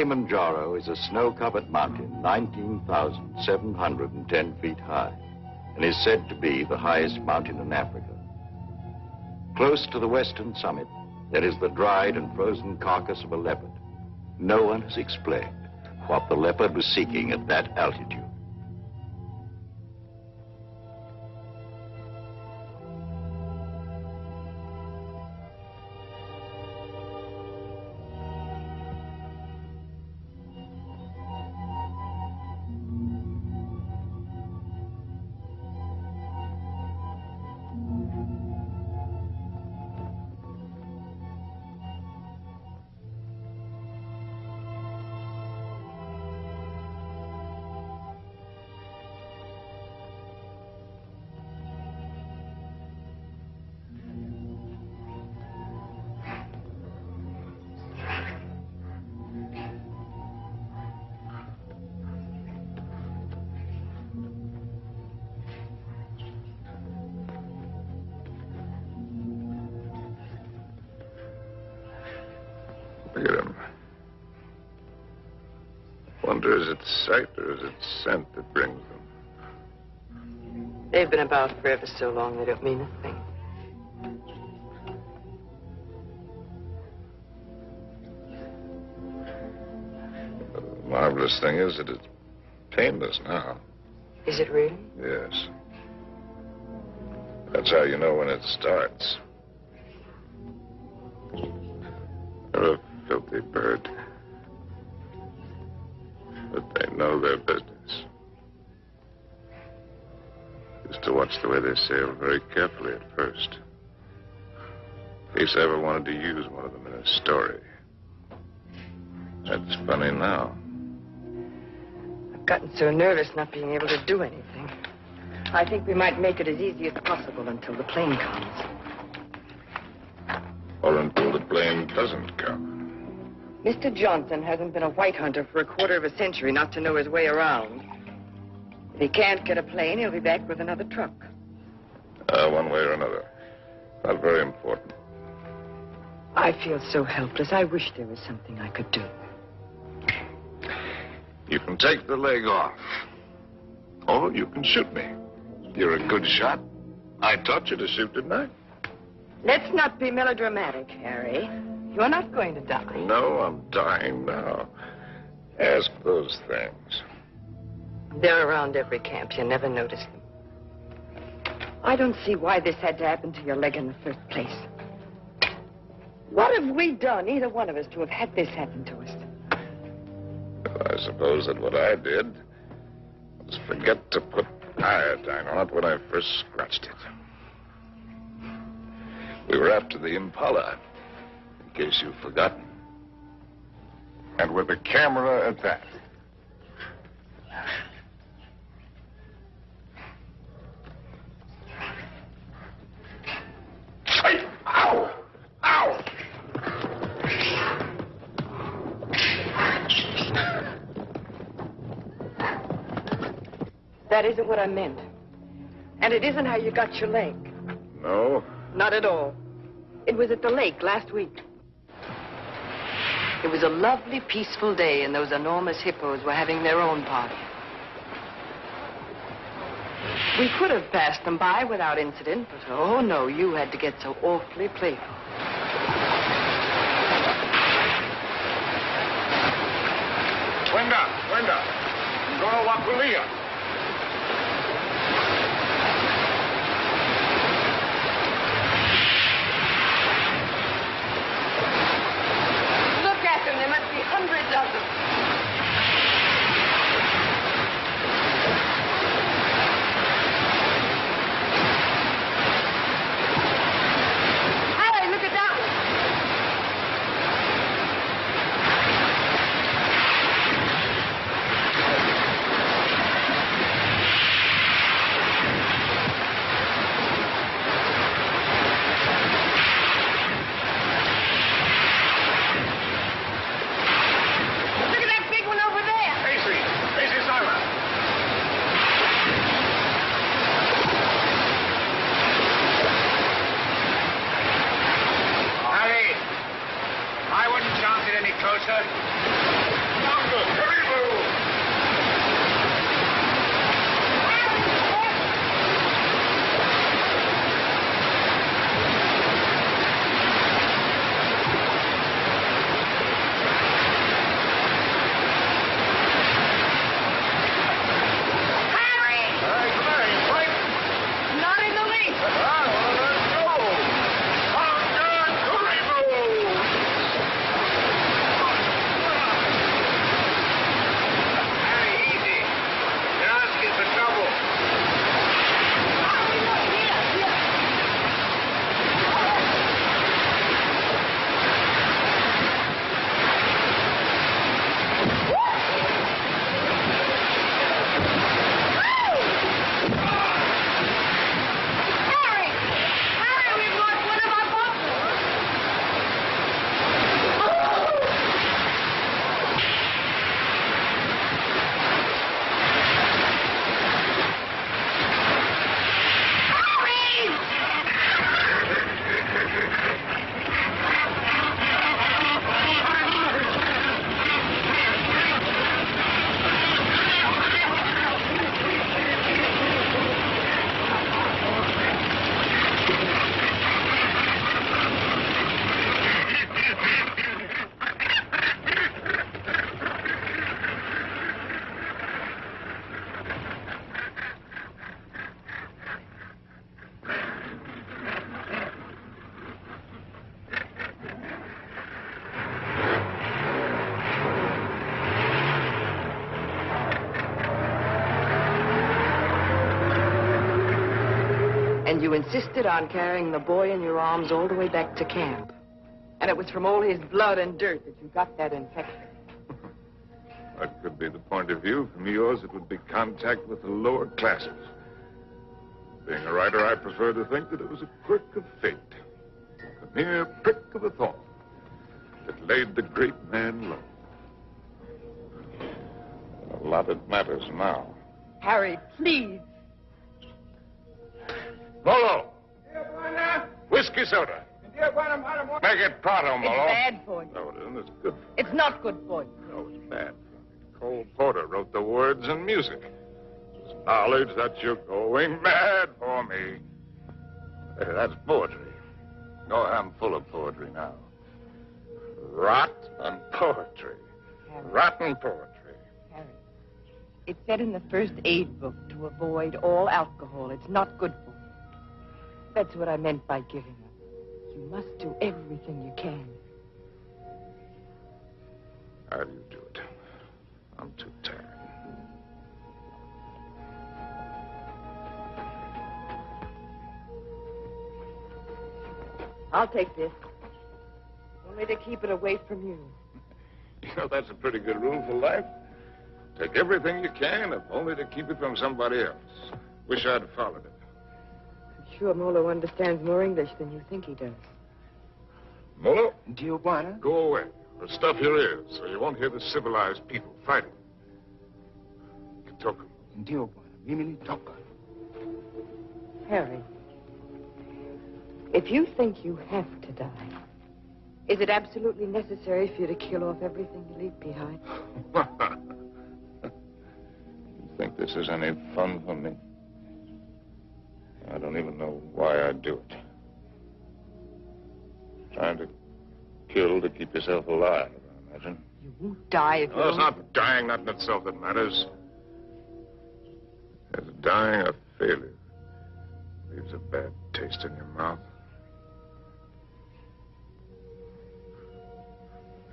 Kilimanjaro is a snow-covered mountain 19,710 feet high and is said to be the highest mountain in Africa. Close to the western summit, there is the dried and frozen carcass of a leopard. No one has explained what the leopard was seeking at that altitude. Look at him. Wonder, is it sight or is it scent that brings them? They've been about for ever so long, they don't mean a thing. The marvelous thing is that it's painless now. Is it really? Yes. That's how you know when it starts. They're a filthy bird. But they know their business. Used to watch the way they sail very carefully at first. In case I ever wanted to use one of them in a story. That's funny now. I've gotten so nervous not being able to do anything. I think we might make it as easy as possible until the plane comes. Or until the plane doesn't come. Mr. Johnson hasn't been a white hunter for a quarter of a century not to know his way around. If he can't get a plane, he'll be back with another truck. One way or another. Not very important. I feel so helpless. I wish there was something I could do. You can take the leg off. Or you can shoot me. You're a good shot. I taught you to shoot, didn't I? Let's not be melodramatic, Harry. You're not going to die. No, I'm dying now. Ask those things. They're around every camp. You never notice them. I don't see why this had to happen to your leg in the first place. What have we done, either one of us, to have had this happen to us? Well, I suppose that what I did was forget to put iodine on it when I first scratched it. We were after the Impala, in case you've forgotten. And with a camera at that. Ow! Ow! That isn't what I meant. And it isn't how you got your leg. No? Not at all. It was at the lake last week. It was a lovely, peaceful day, and those enormous hippos were having their own party. We could have passed them by without incident, but oh no, you had to get so awfully playful. Winda! Go Wakulia. There must be hundreds of them. Harry, look at that. And you insisted on carrying the boy in your arms all the way back to camp. And it was from all his blood and dirt that you got that infection. That could be the point of view. From yours, it would be contact with the lower classes. Being a writer, I prefer to think that it was a quirk of fate. A mere prick of a thought that laid the great man low. A lot it matters now. Harry, please. Molo! Whiskey soda. Make it pronto, Molo. It's bad for you. No, it isn't. It's good. It's not good for you. No, it's bad. Cole Porter wrote the words and music. It's knowledge that you're going mad for me. Hey, that's poetry. Oh, I'm full of poetry now. Rotten poetry. Harry. Rotten poetry. Harry, it said in the first aid book to avoid all alcohol. It's not good for you. That's what I meant by giving up. You must do everything you can. How do you do it? I'm too tired. I'll take this. Only to keep it away from you. You know, that's a pretty good rule for life. Take everything you can, if only to keep it from somebody else. Wish I'd followed it. I'm sure Molo understands more English than you think he does. Molo? Tijuana? Go away. Or stuff your ears so you won't hear the civilized people fighting. Kitoku. Tijuana. Mimini toka. Harry, if you think you have to die, is it absolutely necessary for you to kill off everything you leave behind? You think this is any fun for me? I don't even know why I do it. Trying to kill to keep yourself alive, I imagine. You won't die if you Well, it's don't... not dying, not in itself that matters. It's dying a failure. Leaves a bad taste in your mouth.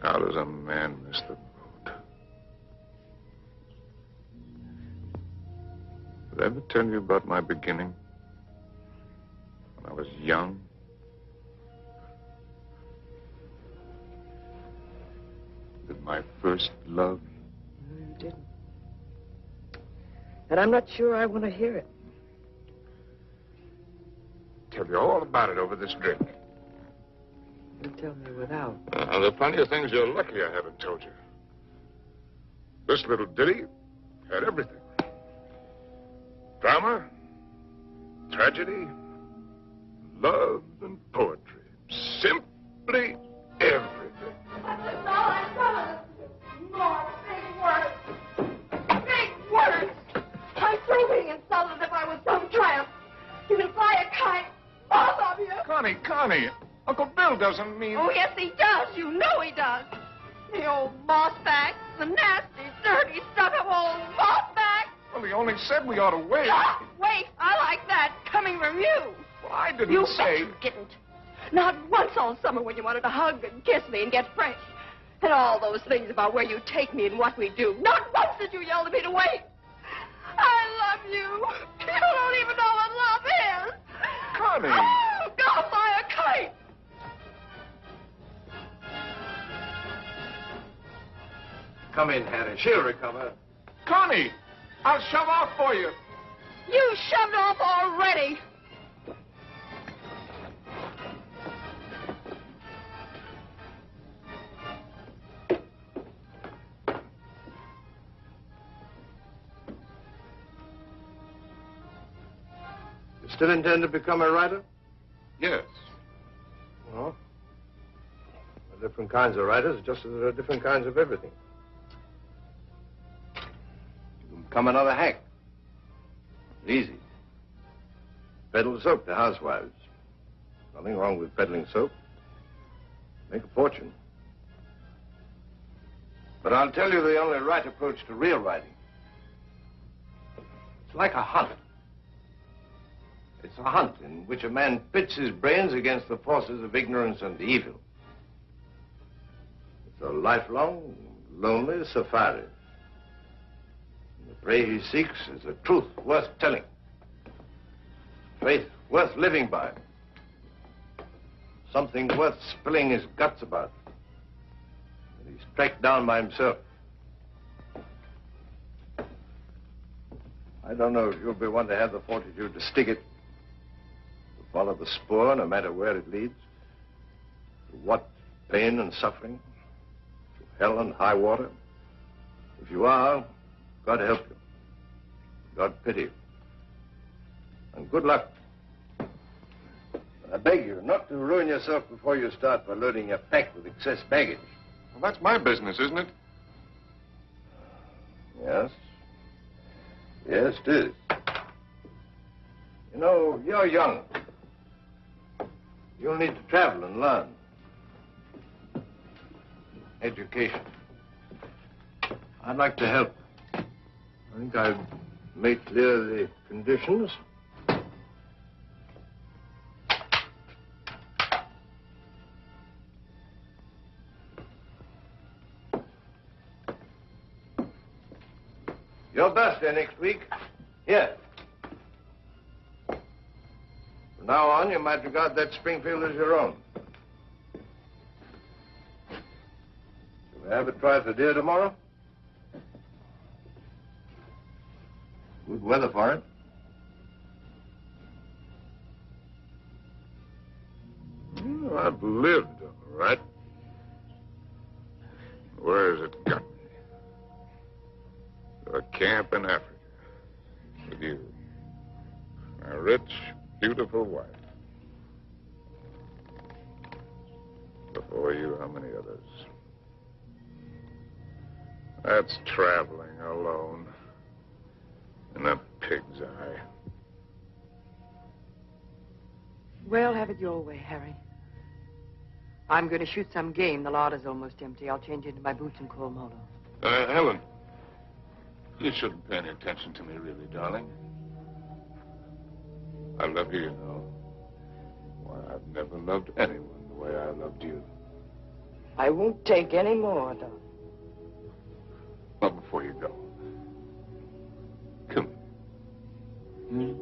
How does a man miss the boat? Did I ever tell you about my beginning? When I was young? With my first love? No, you didn't. And I'm not sure I want to hear it. Tell you all about it over this drink. You tell me without. There are plenty of things you're lucky I haven't told you. This little ditty had everything. Drama, tragedy, love, and poetry. Simply everything. That's all I promised. More big words. Big words. I'm through being insulted if I was some tramp. You can fly a kite, both of you. Connie, Uncle Bill doesn't mean... Oh, yes, he does. You know he does. The old mossback, the nasty, dirty, stuck-up old mossback. Well, he only said we ought to wait. Ah, wait, I like that, coming from you. Well, I didn't You say... bet you didn't. Not once all summer when you wanted to hug and kiss me and get fresh. And all those things about where you take me and what we do. Not once did you yell at me to wait. I love you. You don't even know what love is. Connie. Oh, go fly a kite. Come in, Harry. She'll recover. Connie, I'll shove off for you. You shoved off already. You still intend to become a writer? Yes. Well, there are different kinds of writers, just as there are different kinds of everything. You can become another Hank. Easy. Peddle soap to housewives. Nothing wrong with peddling soap. Make a fortune. But I'll tell you the only right approach to real writing. It's like a hunt. It's a hunt in which a man pits his brains against the forces of ignorance and evil. It's a lifelong, lonely safari. And the prey he seeks is a truth worth telling. Faith worth living by. Something worth spilling his guts about. And he's tracked down by himself. I don't know if you'll be one to have the fortitude to stick it, to follow the spoor, no matter where it leads. To what pain and suffering? To hell and high water? If you are, God help you. God pity you. And good luck. I beg you not to ruin yourself before you start by loading your pack with excess baggage. Well, that's my business, isn't it? Yes. Yes, it is. You know, you're young. You'll need to travel and learn. Education. I'd like to help. I think I've made clear the conditions. Your birthday next week. Here. From now on, you might regard that Springfield as your own. Shall we have a try for deer tomorrow? Good weather for it. Well, I've lived, all right. Where has it got me? To a camp in Africa. With you. My rich, beautiful wife. Before you, how many others? That's traveling alone. In a pig's eye. Well, have it your way, Harry. I'm going to shoot some game. The larder's almost empty. I'll change into my boots and call Molo. Helen, you shouldn't pay any attention to me, really, darling. I love you, you know. Why, I've never loved anyone the way I loved you. I won't take any more, though. Well, before you go. Come here.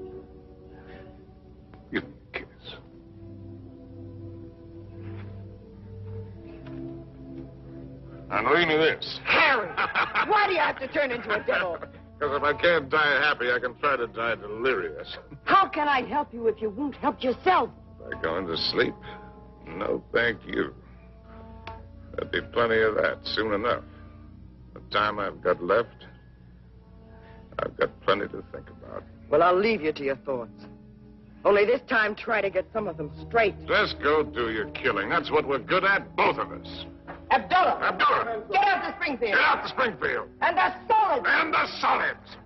Give me a kiss. Now, leave me this. Harry! Why do you have to turn into a devil? Because if I can't die happy, I can try to die delirious. How can I help you if you won't help yourself? By going to sleep? No, thank you. There'll be plenty of that soon enough. The time I've got left, I've got plenty to think about. Well, I'll leave you to your thoughts. Only this time, try to get some of them straight. Just go do your killing. That's what we're good at, both of us. Abdullah! Abdullah! Get out to Springfield! Get out to Springfield! And the solids! And the solids!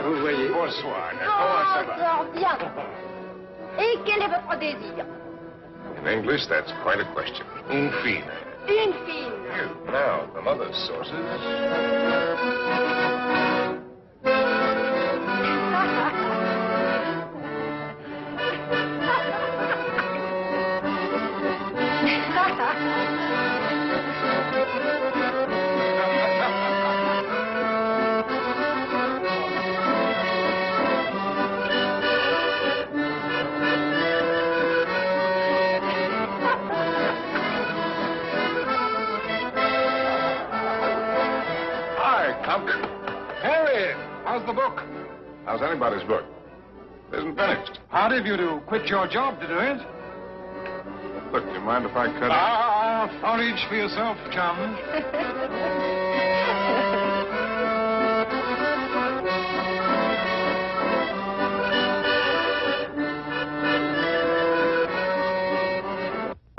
Vous voyez. Bonsoir. Comment ça va? Bien. Et quel est votre désir? In English, that's quite a question. Un fine. Une fille. Now, from other sources. Harry, how's the book? How's anybody's book? It isn't finished. Hard of you to quit your job to do it. Look, do you mind if I cut it? Forage for yourself, chum.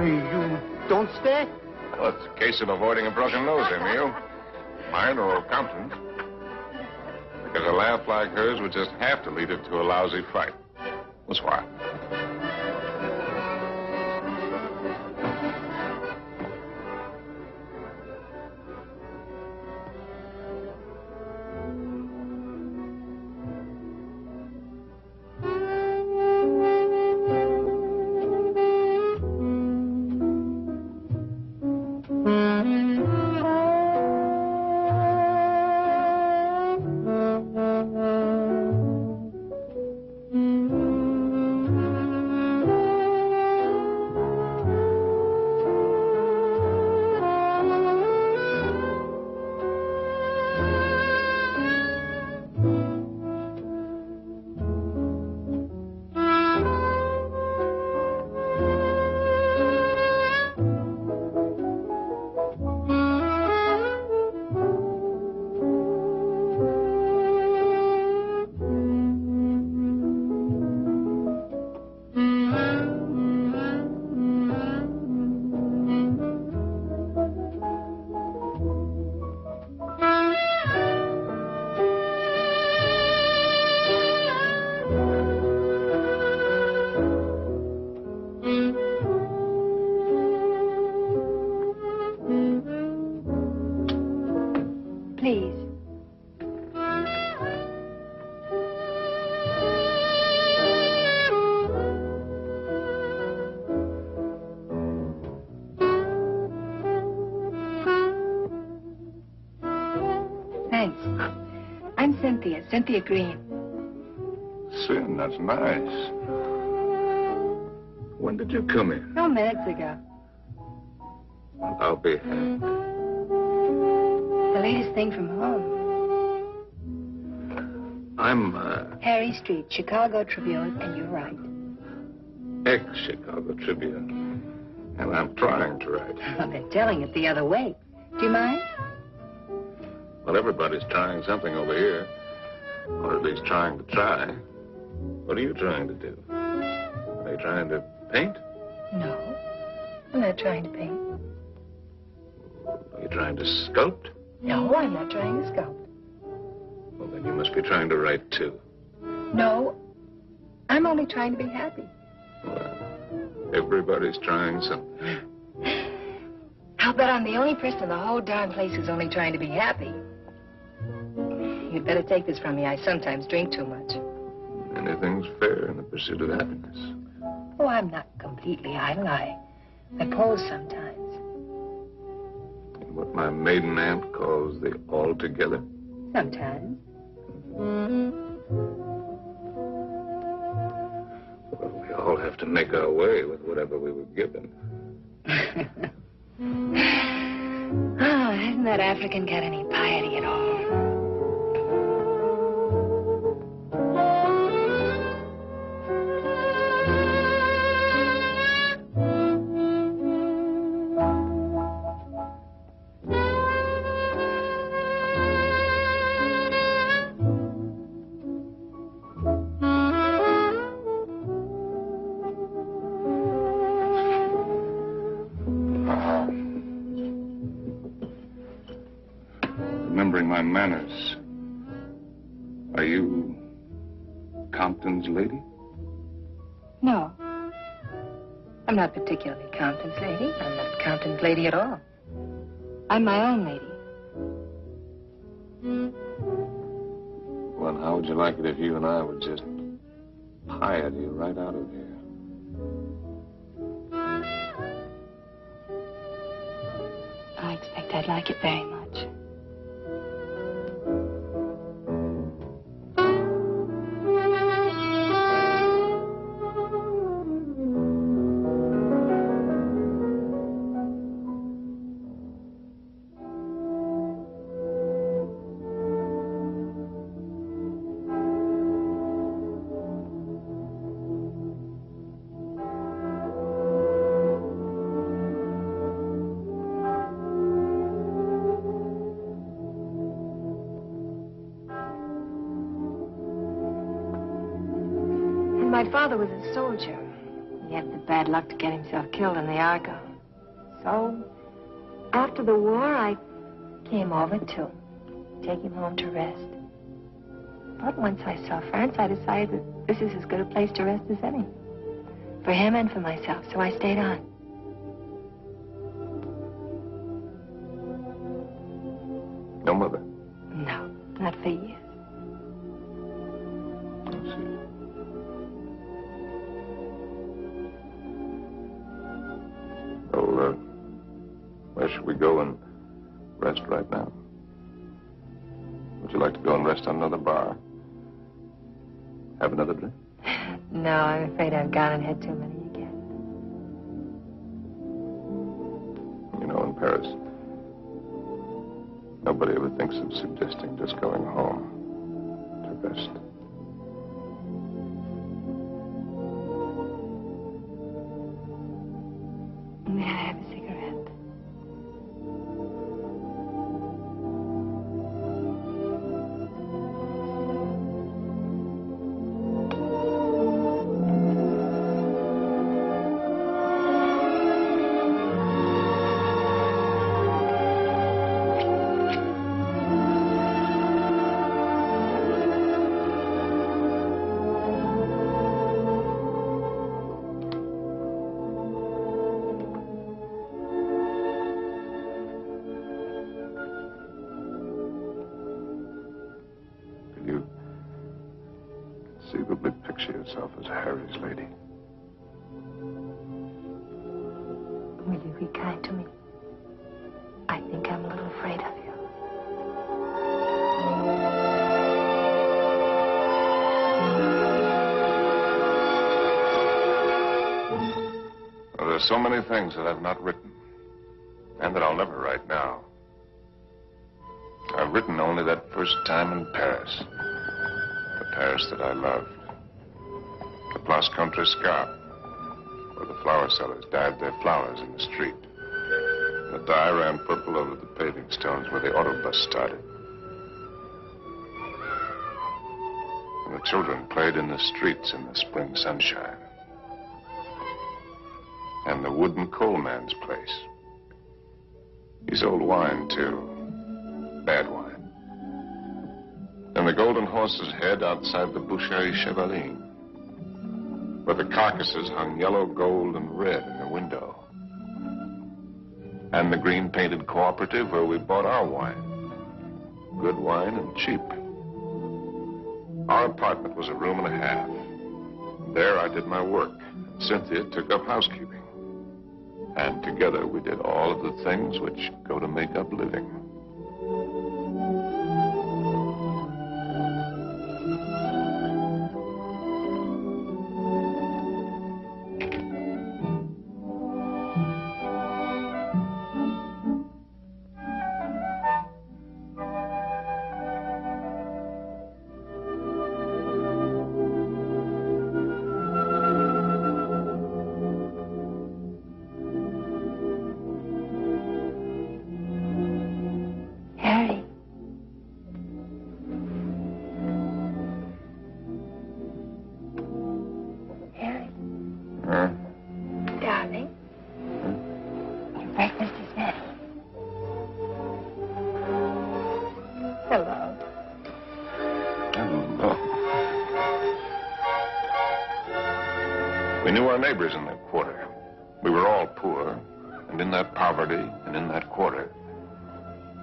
You don't stay? Well, it's a case of avoiding a broken nose, Emil. Mine or old Compton's. Because a laugh like hers would just have to lead her to a lousy fight. What's why? Cynthia Green. Sin, that's nice. When did you come in? No minutes ago. I'll be happy. The latest thing from home. I'm, Harry Street, Chicago Tribune, and you're right. Ex-Chicago Tribune. And I'm trying to write. I've been telling it the other way. Do you mind? Well, everybody's trying something over here. Or at least trying to try. What are you trying to do? Are you trying to paint? No, I'm not trying to paint. Are you trying to sculpt? No, I'm not trying to sculpt. Well, then you must be trying to write, too. No, I'm only trying to be happy. Well, everybody's trying something. I'll bet I'm the only person in the whole darn place who's only trying to be happy. You'd better take this from me. I sometimes drink too much. Anything's fair in the pursuit of happiness. Oh, I'm not completely idle. I pose sometimes. And what my maiden aunt calls the altogether? Sometimes. Well, we all have to make our way with whatever we were given. Oh, hasn't that African got any piety at all? Remembering my manners. Are you Compton's lady? No. I'm not particularly Compton's lady. I'm not Compton's lady at all. I'm my own lady. Well, how would you like it if you and I would just hired you right out of here? I expect I'd like it very much. father was a soldier. He had the bad luck to get himself killed in the Argonne. So, after the war, I came over to take him home to rest. But once I saw France, I decided that this is as good a place to rest as any. For him and for myself, so I stayed on. No mother? No, not for years. I see. Well, where should we go and rest right now? Would you like to go and rest on another bar? Have another drink? No, I'm afraid I've gone and had too many again. You know, in Paris, nobody ever thinks of suggesting just going home to rest. May I have a cigarette? Conceivably picture yourself as Harry's lady. Will you be kind to me? I think I'm a little afraid of you. Well, there's so many things that I've not written, and that I'll never write now. I've written only that first time in Paris. The Paris that I loved. The Place Contrescarpe, where the flower sellers dyed their flowers in the street. The dye ran purple over the paving stones where the autobus started. And the children played in the streets in the spring sunshine. And the wooden coal man's place. He sold wine, too. Bad wine. And the Golden Horse's Head outside the Boucherie Chevaline, where the carcasses hung yellow, gold, and red in the window. And the green-painted cooperative where we bought our wine. Good wine and cheap. Our apartment was a room and a half. There I did my work. Cynthia took up housekeeping. And together we did all of the things which go to make up living. Neighbors in that quarter. We were all poor, and in that poverty and in that quarter,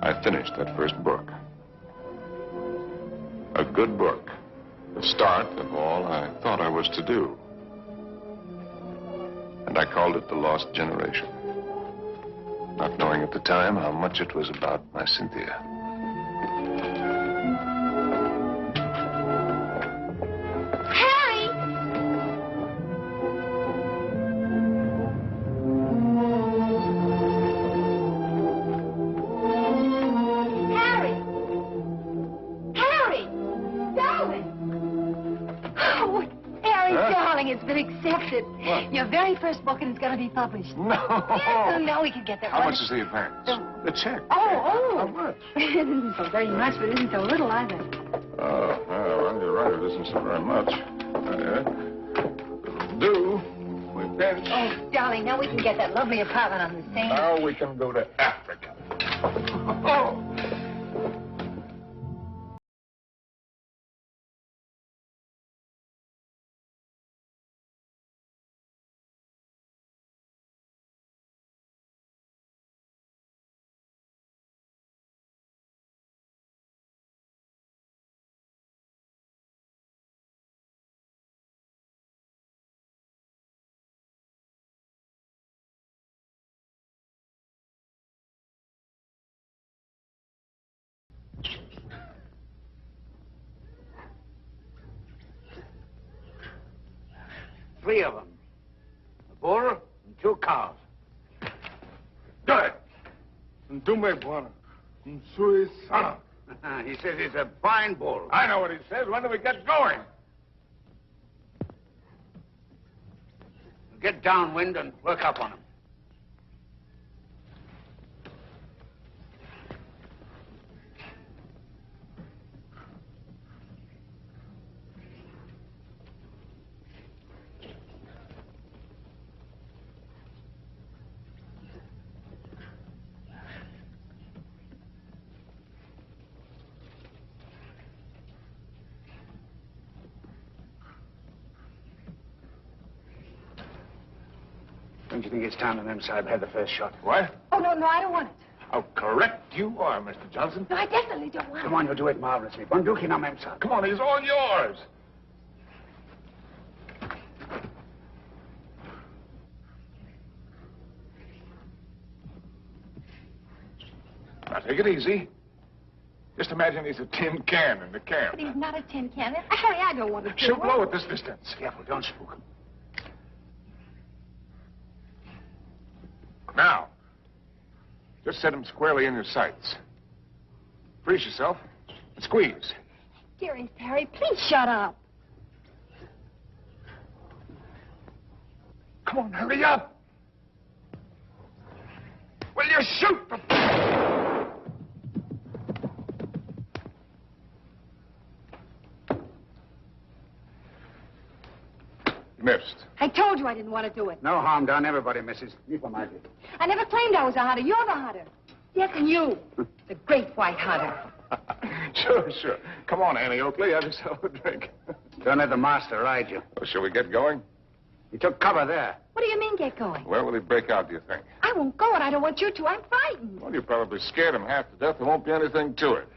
I finished that first book. A good book, the start of all I thought I was to do. And I called it The Lost Generation, not knowing at the time how much it was about my Cynthia. Your very first book, and it's going to be published. No. Yes, now we can get that. How much is the advance? The check. Oh. How much? It isn't so very much, but it isn't so little either. Oh, well, you're right. It isn't so very much. do. We pinch. Oh, darling, now we can get that lovely apartment on the same. Now we can go to Africa. Oh! Three of them. A bull and 2 cows. Good. Tu me buona. Sui sana. He says he's a fine bull. I know what he says. When do we get going? Get downwind and work up on him. Don't you think it's time the Mem Sahib had the first shot? What? Oh, no, I don't want it. How correct you are, Mr. Johnson. No, I definitely don't want Come on, you'll do it marvelously. Bunduki now, Mem Sahib. Come on, he's all yours. Now, take it easy. Just imagine he's a tin can in the camp. But he's not a tin can. Harry, I don't want to do She'll it. blow at this distance. Careful, don't spook him. Now, just set him squarely in your sights. Freeze yourself and squeeze. Dearest Harry, please shut up. Come on, hurry up. Will you shoot? You missed. I told you I didn't want to do it. No harm done. Everybody misses. Me for my bit. I never claimed I was a hunter. You're the hunter. Yes, and you. The great white hunter. Sure. Come on, Annie Oakley. Have yourself a drink. Don't let the master ride you. Well, shall we get going? He took cover there. What do you mean, get going? Where will he break out, do you think? I won't go, and I don't want you to. I'm frightened. Well, you probably scared him half to death. There won't be anything to it.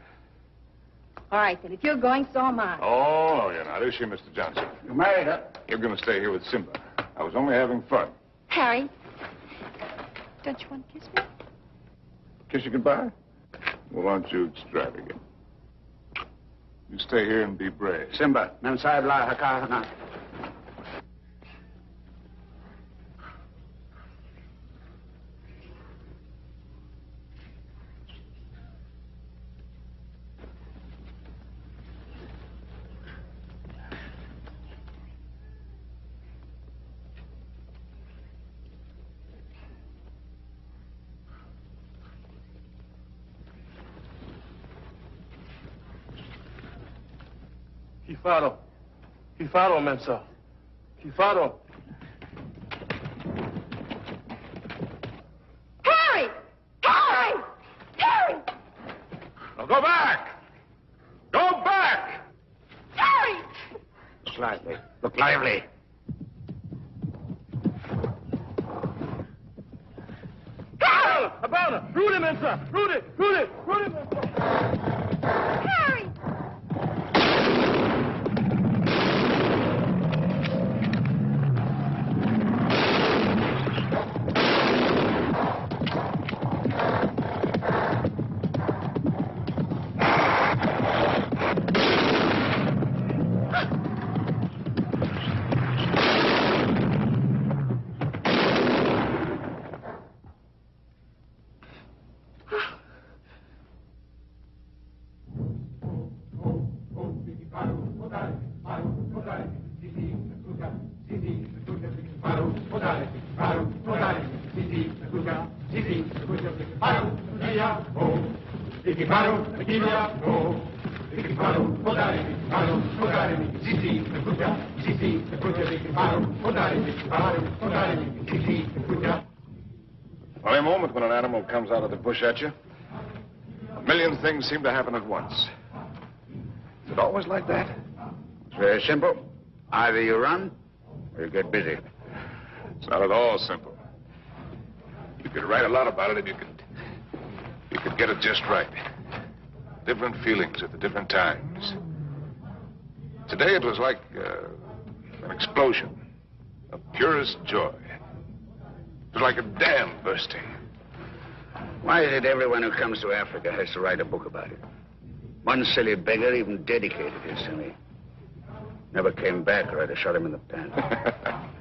All right, then. If you're going, so am I. Oh, no, you're not. Is she, Mr. Johnson? You married her. You're going to stay here with Simba. I was only having fun. Harry, don't you want to kiss me? Kiss you goodbye? Well, aren't you extravagant? You stay here and be brave. Simba, Mem Sahib la haka na. Kifaro, Mensa. Kifaro. Harry! Now go back! Go back! Harry! Look lively. Look lively. Harry! Habana! Rudy, Mensa! Rudy, Mensa! Harry! Podare, Funny moment when an animal comes out of the bush at you. A million things seem to happen at once. Is it always like that? It's very simple. Either you run or you get busy. It's not at all simple. You could write a lot about it if you could get it just right. Different feelings at the different times. Today it was like an explosion of purest joy. It was like a dam bursting. Why is it everyone who comes to Africa has to write a book about it? One silly beggar even dedicated his to me. Never came back or I'd have shot him in the pants.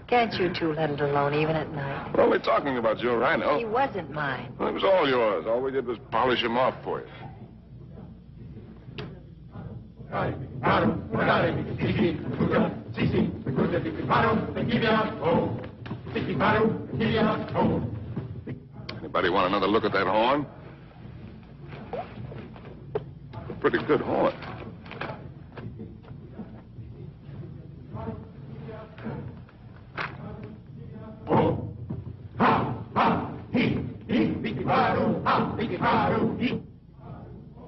Can't you two let it alone, even at night? We're only talking about your rhino. He wasn't mine. Well, it was all yours. All we did was polish him off for you. Anybody want another look at that horn? A pretty good horn.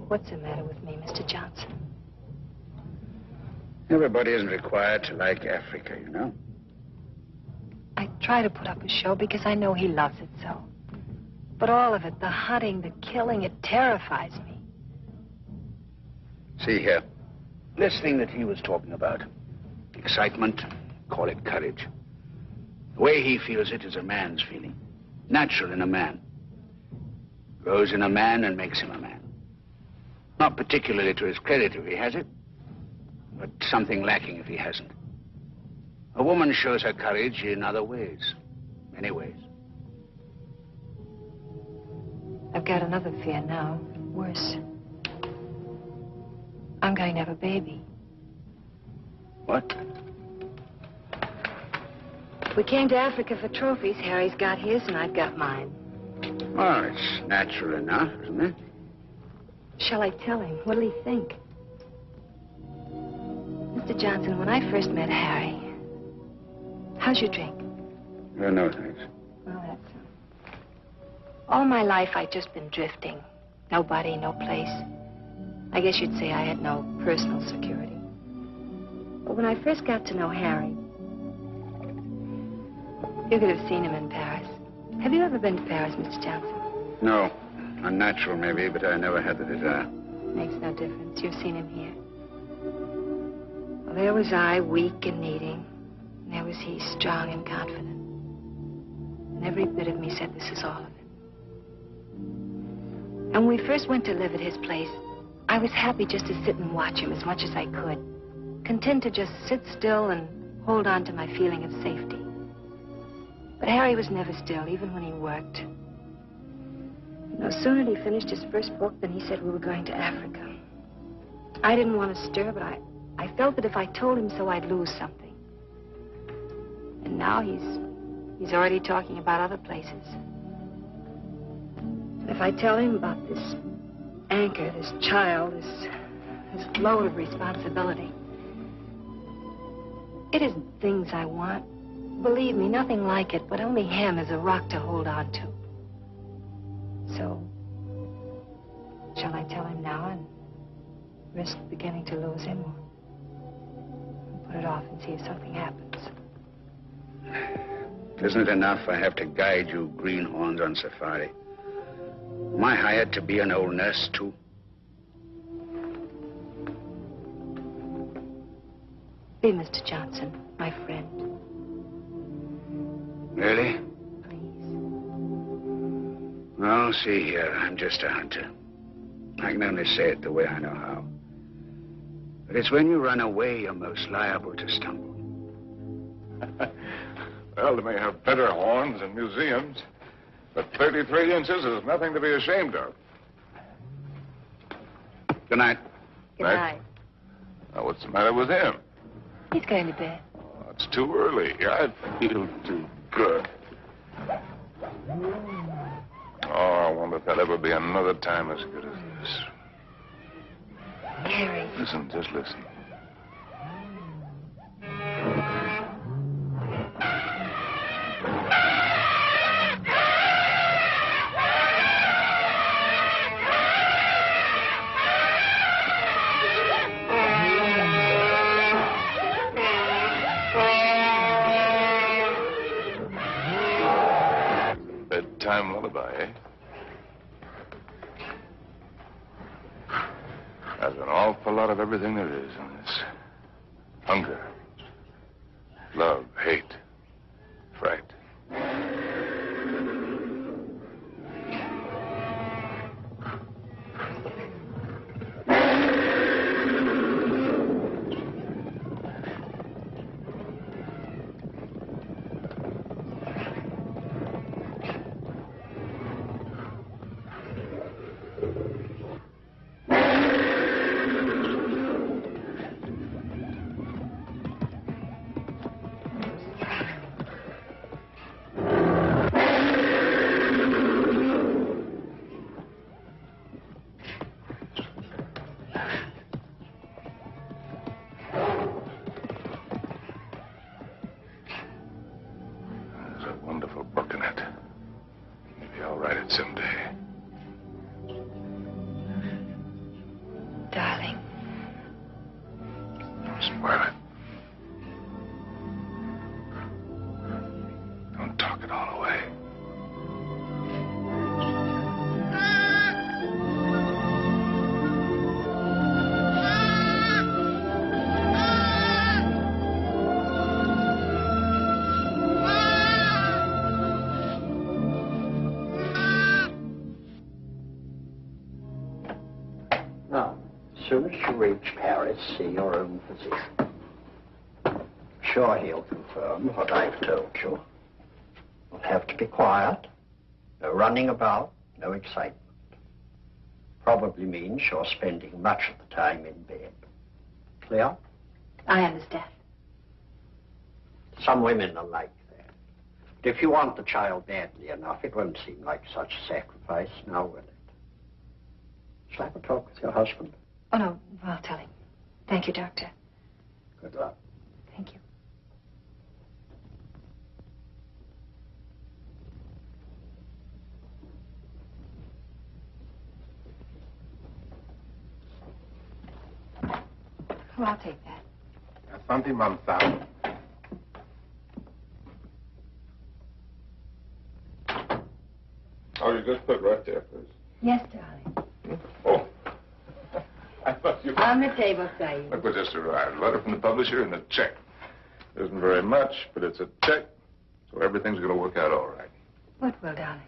What's the matter with me, Mr. Johnson? Everybody isn't required to like Africa, you know. I try to put up a show because I know he loves it so. But all of it, the hunting, the killing, it terrifies me. See here, this thing that he was talking about, excitement, call it courage. The way he feels it is a man's feeling, natural in a man. Grows in a man and makes him a man. Not particularly to his credit if he has it, but something lacking if he hasn't. A woman shows her courage in other ways, many ways. I've got another fear now, worse. I'm going to have a baby. What? We came to Africa for trophies. Harry's got his and I've got mine. Well, it's natural enough, isn't it? Shall I tell him? What'll he think? Mr. Johnson, when I first met Harry, how's your drink? Oh, no, thanks. Well, that's... All my life, I'd just been drifting. Nobody, no place. I guess you'd say I had no personal security. But when I first got to know Harry, you could have seen him in Paris. Have you ever been to Paris, Mr. Johnson? No. Unnatural, maybe, but I never had the desire. Makes no difference. You've seen him here. Well, there was I, weak and needing. And there was he, strong and confident. And every bit of me said, this is all of it. And when we first went to live at his place, I was happy just to sit and watch him as much as I could. Content to just sit still and hold on to my feeling of safety. But Harry was never still, even when he worked. No sooner had he finished his first book than he said we were going to Africa. I didn't want to stir, but I felt that if I told him so, I'd lose something. And now he's already talking about other places. And if I tell him about this anchor, this child, this load of responsibility, it isn't things I want. Believe me, nothing like it, but only him as a rock to hold on to. So, shall I tell him now and risk beginning to lose him, or put it off and see if something happens? Isn't it enough I have to guide you greenhorns on safari? Am I hired to be an old nurse, too? Be Mr. Johnson, my friend. Really? Please. Well, see here, I'm just a hunter. I can only say it the way I know how. But it's when you run away you're most liable to stumble. Well, they may have better horns in museums, but 33 inches is nothing to be ashamed of. Good night. Good night. Now, what's the matter with him? He's going to bed. Oh, it's too early. I feel too good. Oh, I wonder if there'll ever be another time as good as this. Harry. Listen, just listen. bedtime lullaby, eh? There's an awful lot of everything there is in this. Hunger, love, hate, fright. As soon as you reach Paris, see your own physician. Sure, he'll confirm what I've told you. You'll have to be quiet. No running about, no excitement. Probably means you're spending much of the time in bed. Clear? I understand. Some women are like that. But if you want the child badly enough, it won't seem like such a sacrifice, now will it? Shall I have a talk with your husband? Oh, no, I'll tell him. Thank you, Doctor. Good luck. Thank you. Oh, I'll take that. Asante, Mamsa. Oh, you just put right there, please. Yes, darling. Oh. I thought you... On the table, Saeed. Look what just arrived. A letter from the publisher and a check. Isn't very much, but it's a check, so everything's going to work out all right. What will, darling?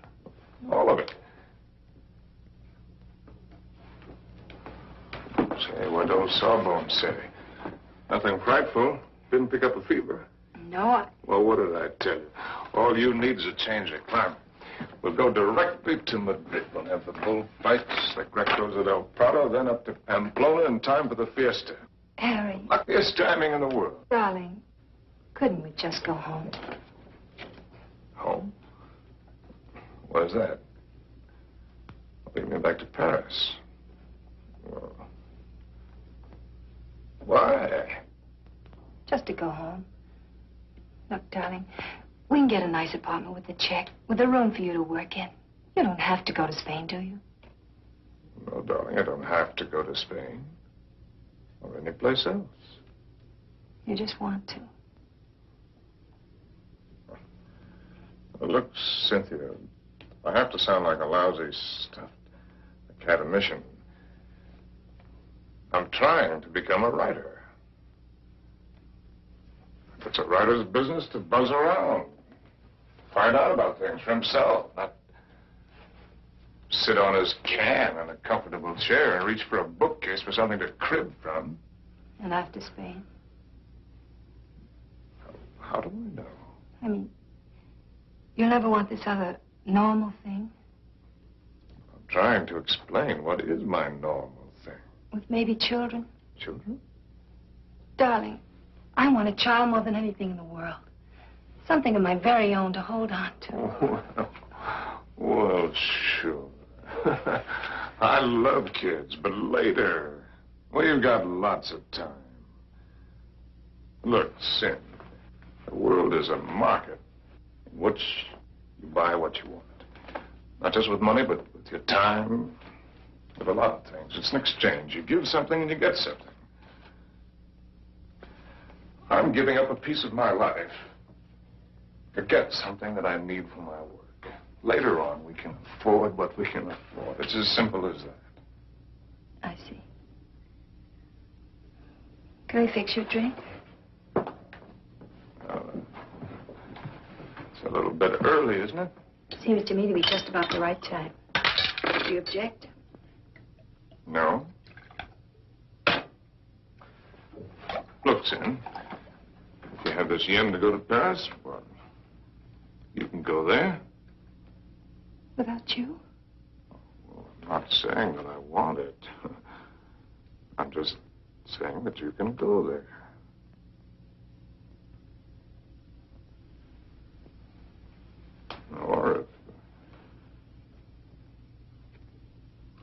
All of it. Say, what old Sawbones say? Nothing frightful. Didn't pick up a fever. No, Well, what did I tell you? All you need is a change of climate. We'll go directly to Madrid. We'll have the bullfights, the Grecos at El Prado, then up to Pamplona in time for the fiesta. Harry. Luckiest timing in the world. Darling, couldn't we just go home? Home? What is that? Lead me back to Paris. Well, why? Just to go home. Look, darling, we can get a nice apartment with a check, with a room for you to work in. You don't have to go to Spain, do you? No, darling, I don't have to go to Spain. Or any place else. You just want to. Well, look, Cynthia, I have to sound like a lousy stuffed academician. I'm trying to become a writer. It's a writer's business to buzz around. Find out about things for himself, not sit on his can in a comfortable chair and reach for a bookcase for something to crib from. And after Spain? How do I know? I mean, you'll never want this other normal thing? I'm trying to explain what is my normal thing. With maybe children? Children? Darling, I want a child more than anything in the world. Something of my very own to hold on to. Well, sure. I love kids, but later. Well, you've got lots of time. Look, Sin, the world is a market in which you buy what you want. Not just with money, but with your time, with a lot of things. It's an exchange. You give something and you get something. I'm giving up a piece of my life to get something that I need for my work. Later on, we can afford what we can afford. It's as simple as that. I see. Can I fix your drink? It's a little bit early, isn't it? Seems to me to be just about the right time. Do you object? No. Look, Sin, if you have this yen to go to Paris, well, you can go there. Without you? Well, I'm not saying that I want it. I'm just saying that you can go there. Or if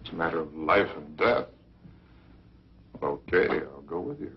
it's a matter of life and death, okay, I'll go with you.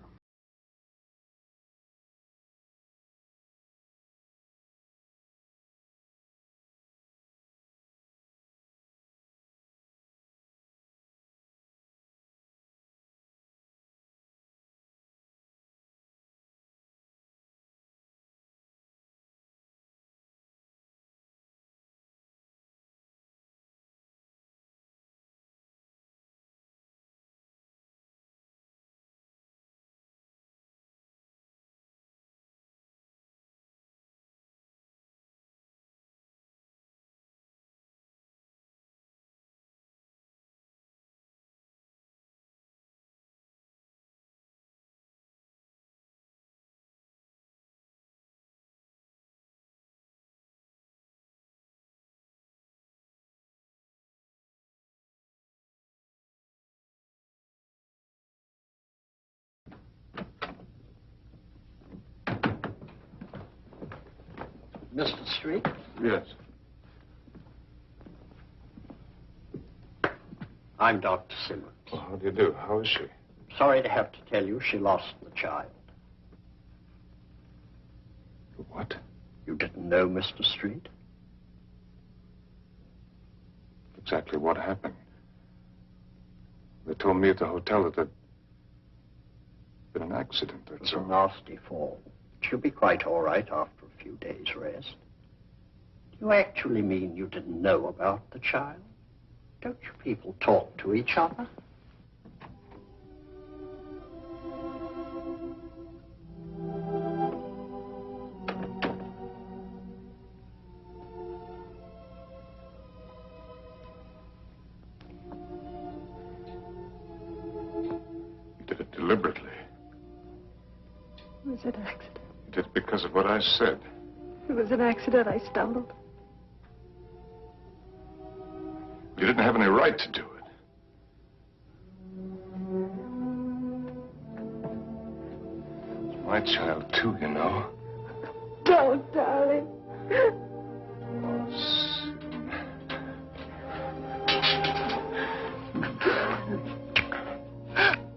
Mr. Street? Yes. I'm Dr. Simmons. Well, how do you do? How is she? Sorry to have to tell you she lost the child. What? You didn't know, Mr. Street? Exactly what happened? They told me at the hotel that there'd been an accident. It That's was a all. nasty fall. She'll be quite all right after a few days' rest. Do you actually mean you didn't know about the child? Don't you people talk to each other? You did it deliberately. It was an accident. You did it because of what I said. It was an accident. I stumbled. You didn't have any right to do it. It's my child, too, you know. Don't, darling.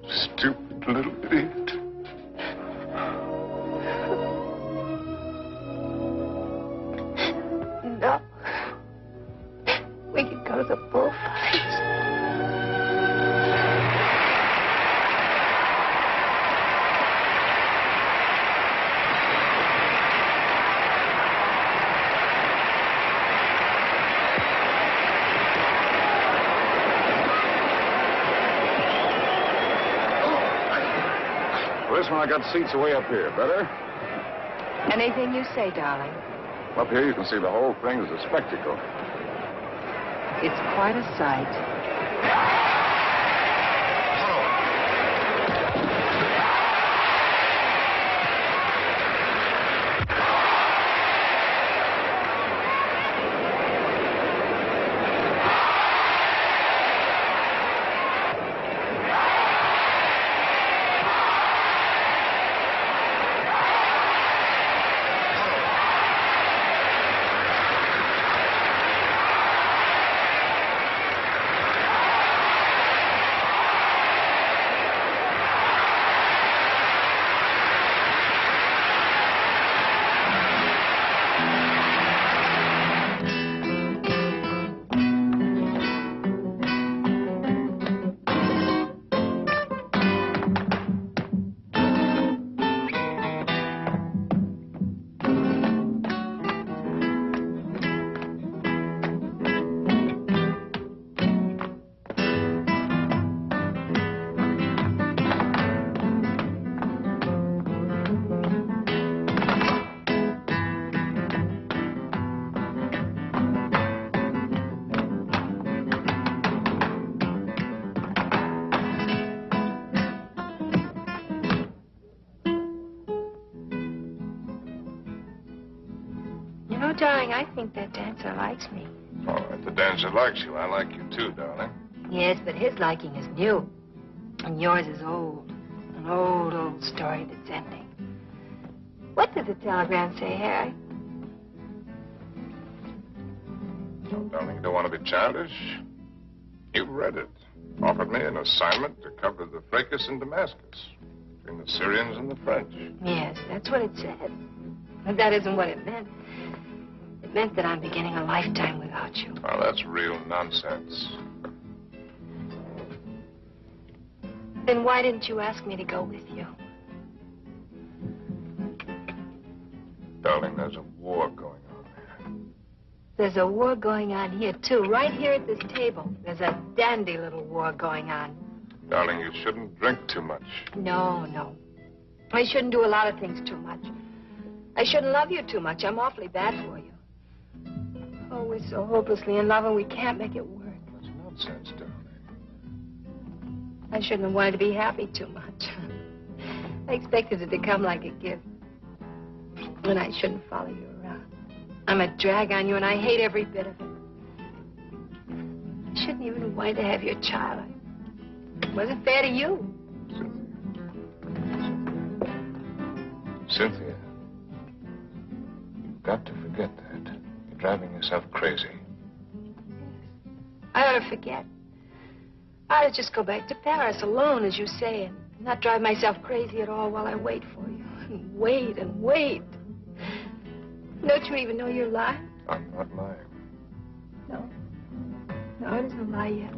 Stupid little idiot. No. We could go to the bullfights. Well, this one I got seats way up here. Better? Anything you say, darling. Up here you can see the whole thing as a spectacle. It's quite a sight. know, darling, I think that dancer likes me. All right, the dancer likes you. I like you too, darling. Yes, but his liking is new. And yours is old. An old, old story that's ending. What did the telegram say, Harry? Oh, darling, you don't want to be childish? You read it. Offered me an assignment to cover the fracas in Damascus between the Syrians and the French. Yes, that's what it said. But that isn't what it meant. It meant that I'm beginning a lifetime without you. Oh, that's real nonsense. Then why didn't you ask me to go with you? Darling, there's a war going on here. There's a war going on here, too. Right here at this table. There's a dandy little war going on. Darling, you shouldn't drink too much. No, no. I shouldn't do a lot of things too much. I shouldn't love you too much. I'm awfully bad for you. Oh, we're so hopelessly in love and we can't make it work. That's nonsense, darling. I shouldn't have wanted to be happy too much. I expected it to come like a gift. And I shouldn't follow you around. I'm a drag on you and I hate every bit of it. I shouldn't even have wanted to have your child. It wasn't fair to you. Cynthia, you've got to forget that. You're driving yourself crazy. I ought to forget. I ought to just go back to Paris alone, as you say, and not drive myself crazy at all while I wait for you. And wait and wait. Don't you even know you're lying? I'm not lying. No. No, it isn't a lie yet.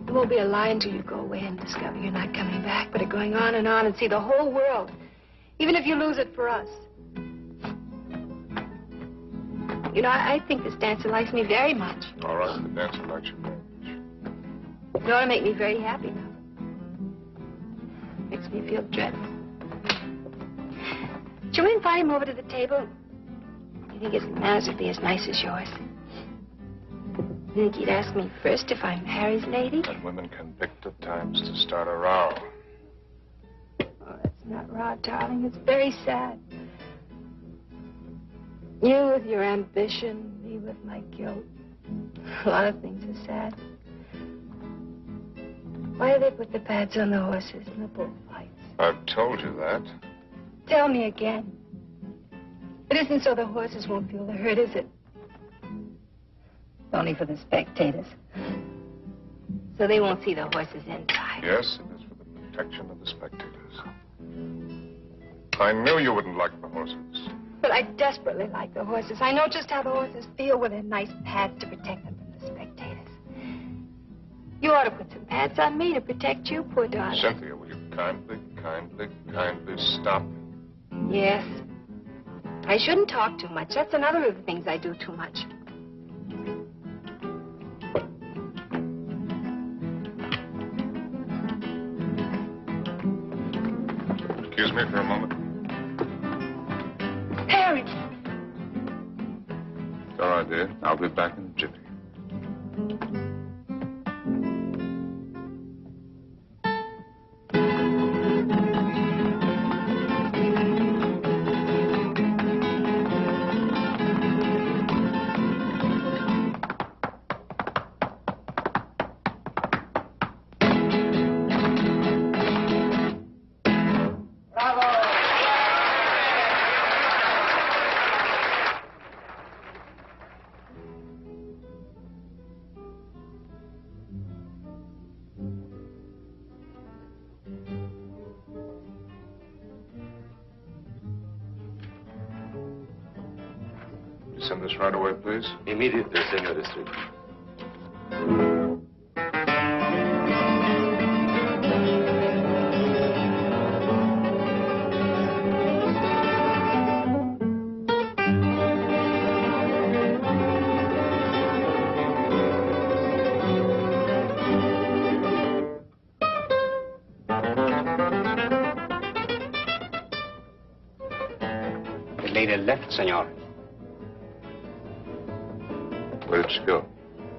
It won't be a lie until you go away and discover you're not coming back, but are going on and see the whole world, even if you lose it for us. You know, I think this dancer likes me very much. All right, the dancer likes you very much. It ought to make me very happy now. Makes me feel dreadful. Shall we invite him over to the table? You think his manners would be as nice as yours? You think he'd ask me first if I'm Harry's lady? And women can pick the times to start a row. Oh, that's not raw, darling. It's very sad. You with your ambition, me with my guilt. A lot of things are sad. Why do they put the pads on the horses in the bullfights? I've told you that. Tell me again. It isn't so the horses won't feel the hurt, is it? Only for the spectators. So they won't see the horses inside. Yes, it is for the protection of the spectators. I knew you wouldn't like the horses. But I desperately like the horses. I know just how the horses feel with their nice pads to protect them from the spectators. You ought to put some pads on me to protect you, poor darling. Cynthia, will you kindly stop? Yes. I shouldn't talk too much. That's another of the things I do too much. Excuse me for a moment. Harry! It's all right, dear. I'll be back in a jiffy. Send this right away, please. Immediately, Senor District. The lady left, senor. Where did she go?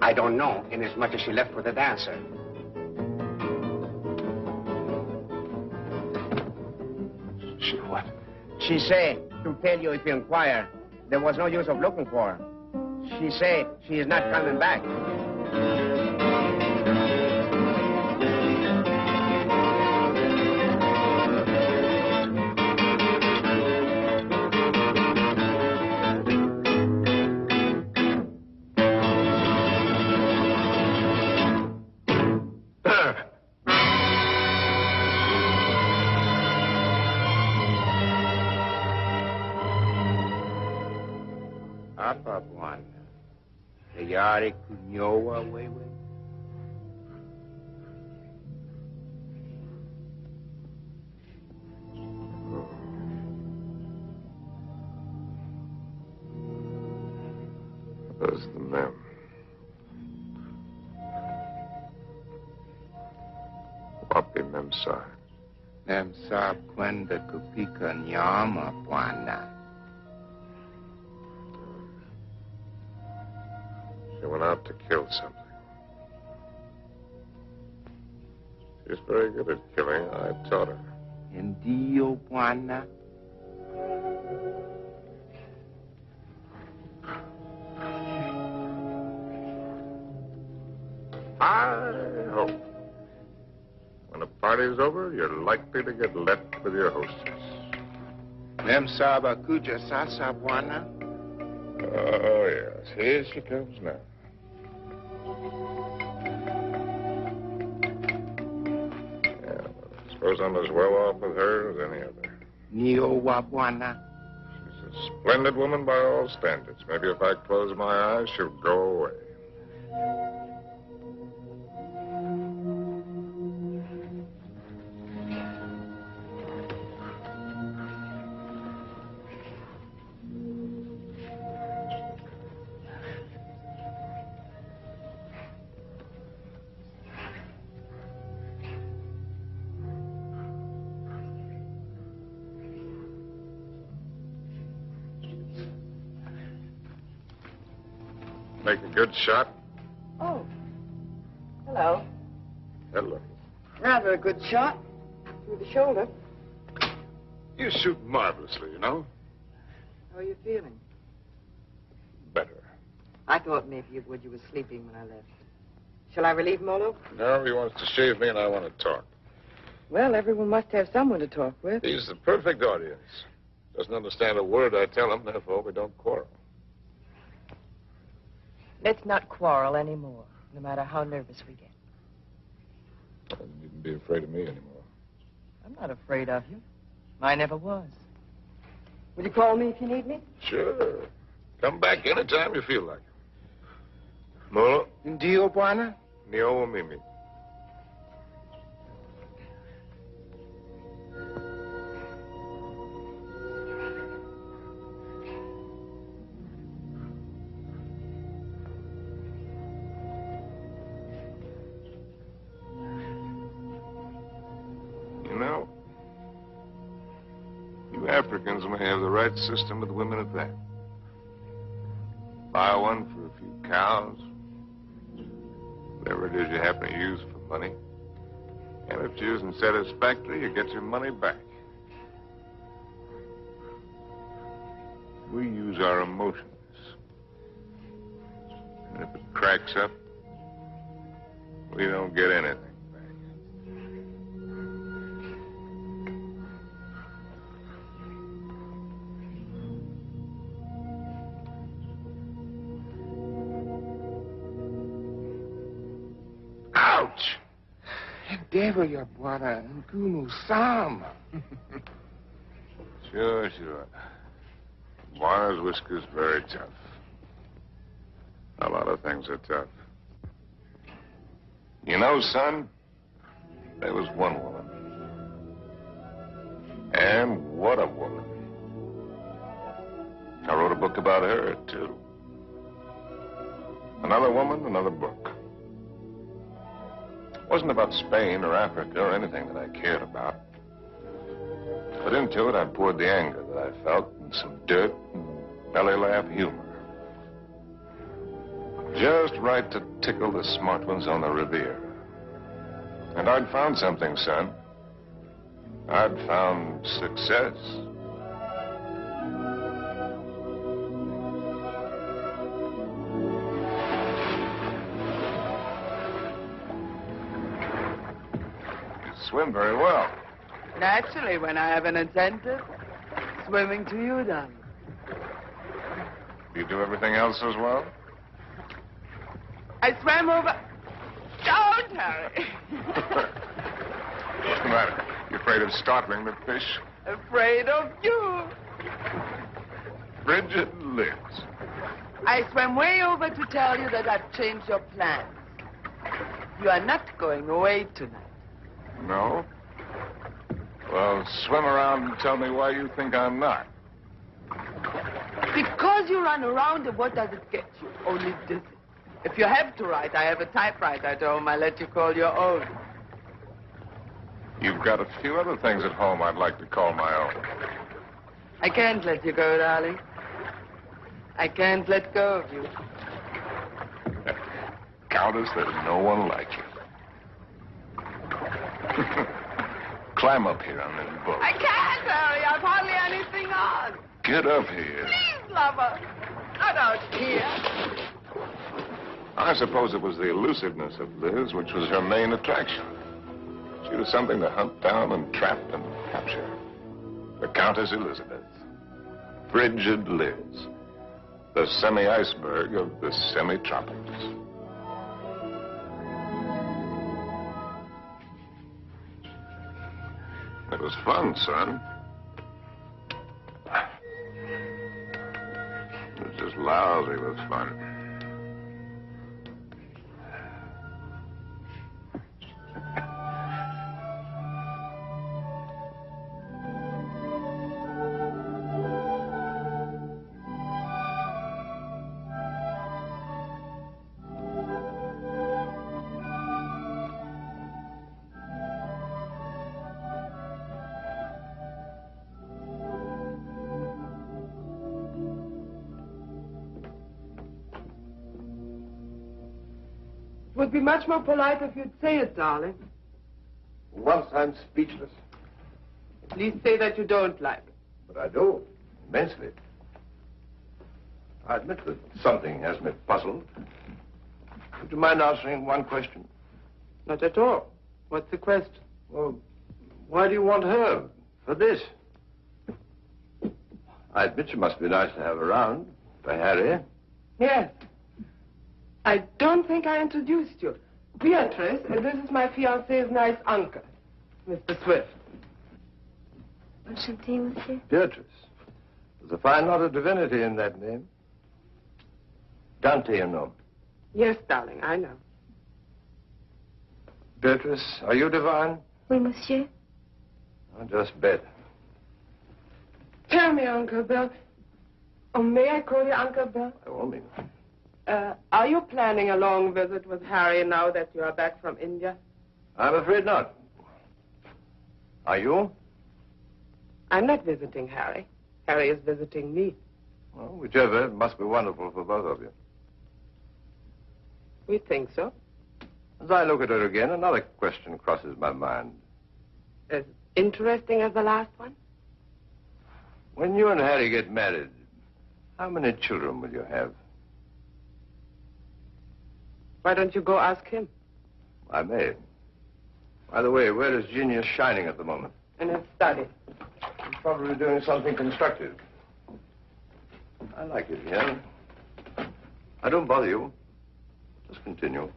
I don't know, inasmuch as she left with the dancer. She what? She said to tell you if you inquire there was no use of looking for her. She said she is not coming back. Apa Bwana, tayari kunyoa wewe? Those are the men. Wapi Memsa? Memsa kwenda kupika nyama, Bwana. She went out to kill something. She's very good at killing. I taught her. Ndio, Bwana. I hope when the party's over, you're likely to get left with your hostess. Memsa bakuja sasa, Bwana. Oh, yes. Here she comes now. Yeah, I suppose I'm as well off with her as any other. Nio wa Bwana. She's a splendid woman by all standards. Maybe if I close my eyes, she'll go away. Make a good shot? Oh. Hello. Hello. Rather a good shot. Through the shoulder. You shoot marvelously, you know. How are you feeling? Better. I thought maybe you were sleeping when I left. Shall I relieve Molo? No, he wants to shave me and I want to talk. Well, everyone must have someone to talk with. He's the perfect audience. Doesn't understand a word I tell him, therefore we don't quarrel. Let's not quarrel anymore, no matter how nervous we get. You needn't be afraid of me anymore. I'm not afraid of you. I never was. Will you call me if you need me? Sure. Come back anytime you feel like it. Molo? Ndio, Bwana. Nio Mimi. You know, you Africans may have the right system with women at that. Buy one for a few cows, whatever it is you happen to use for money. And if she isn't satisfactory, you get your money back. We use our emotions. And if it cracks up, we don't get anything back. Ouch! Endeavor, your Bwana, Ngumu Sam. Sure. Bwana's whisker's very tough. A lot of things are tough. You know, son, there was one woman. And what a woman. I wrote a book about her, too. Another woman, another book. It wasn't about Spain or Africa or anything that I cared about. But into it, I poured the anger that I felt and some dirt and belly laugh humor. Just right to tickle the smart ones on the Riviera. And I'd found something, son. I'd found success. swim very well. Naturally, when I have an incentive, swimming to you, darling. Do you do everything else as well? I swam over... Don't, Harry. What's the matter? You afraid of startling the fish? Afraid of you. Frigid lips. I swam way over to tell you that I've changed your plans. You are not going away tonight. No? Well, swim around and tell me why you think I'm not. Because you run around, and what does it get you? Only dizzy. If you have to write, I have a typewriter at home. I let you call your own. You've got a few other things at home I'd like to call my own. I can't let you go, darling. I can't let go of you. Countess, there's no one like you. Climb up here on this boat. I can't, Harry. I've hardly anything on. Get up here. Please, lover. Not out here. I suppose it was the elusiveness of Liz which was her main attraction. She was something to hunt down and trap and capture. The Countess Elizabeth. Frigid Liz. The semi-iceberg of the semi-tropics. It was fun, son. It was just lousy with fun. It would be much more polite if you'd say it, darling. Once I'm speechless. At least say that you don't like it. But I do, immensely. I admit that something has me puzzled. Would you mind answering one question? Not at all. What's the question? Well, why do you want her for this? I admit she must be nice to have around for Harry. Yes. I don't think I introduced you. Beatrice, and this is my fiancé's nice uncle, Mr. Swift. Enchanté, monsieur. Beatrice. There's a fine lot of divinity in that name. Dante, you know. Yes, darling, I know. Beatrice, are you divine? Oui, monsieur. I just bet. Tell me, Uncle Bill. Oh, may I call you Uncle Bill? I won't mean. Are you planning a long visit with Harry now that you are back from India? I'm afraid not. Are you? I'm not visiting Harry. Harry is visiting me. Well, whichever, it must be wonderful for both of you. We think so. As I look at her again, another question crosses my mind. As interesting as the last one? When you and Harry get married, how many children will you have? Why don't you go ask him? I may. By the way, where is Genius shining at the moment? In his study. He's probably doing something constructive. I like it here. I don't bother you. Just continue.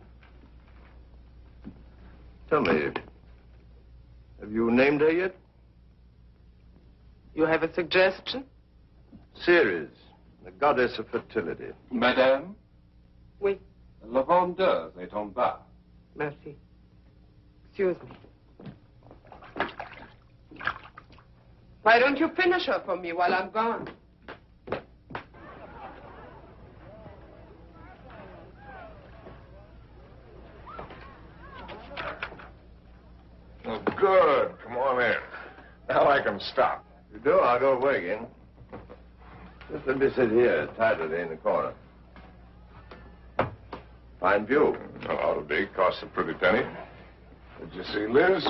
Tell me, have you named her yet? You have a suggestion? Ceres, the goddess of fertility. Madame? Oui. La vendeuse est en bas. Merci. Excuse me. Why don't you finish her for me while I'm gone? Oh, good. Come on in. Now I can stop. If you do, I'll go away again. Just let me sit here, tidily in the corner. Fine view. Oh, ought to be. Costs a pretty penny. Did you see Liz?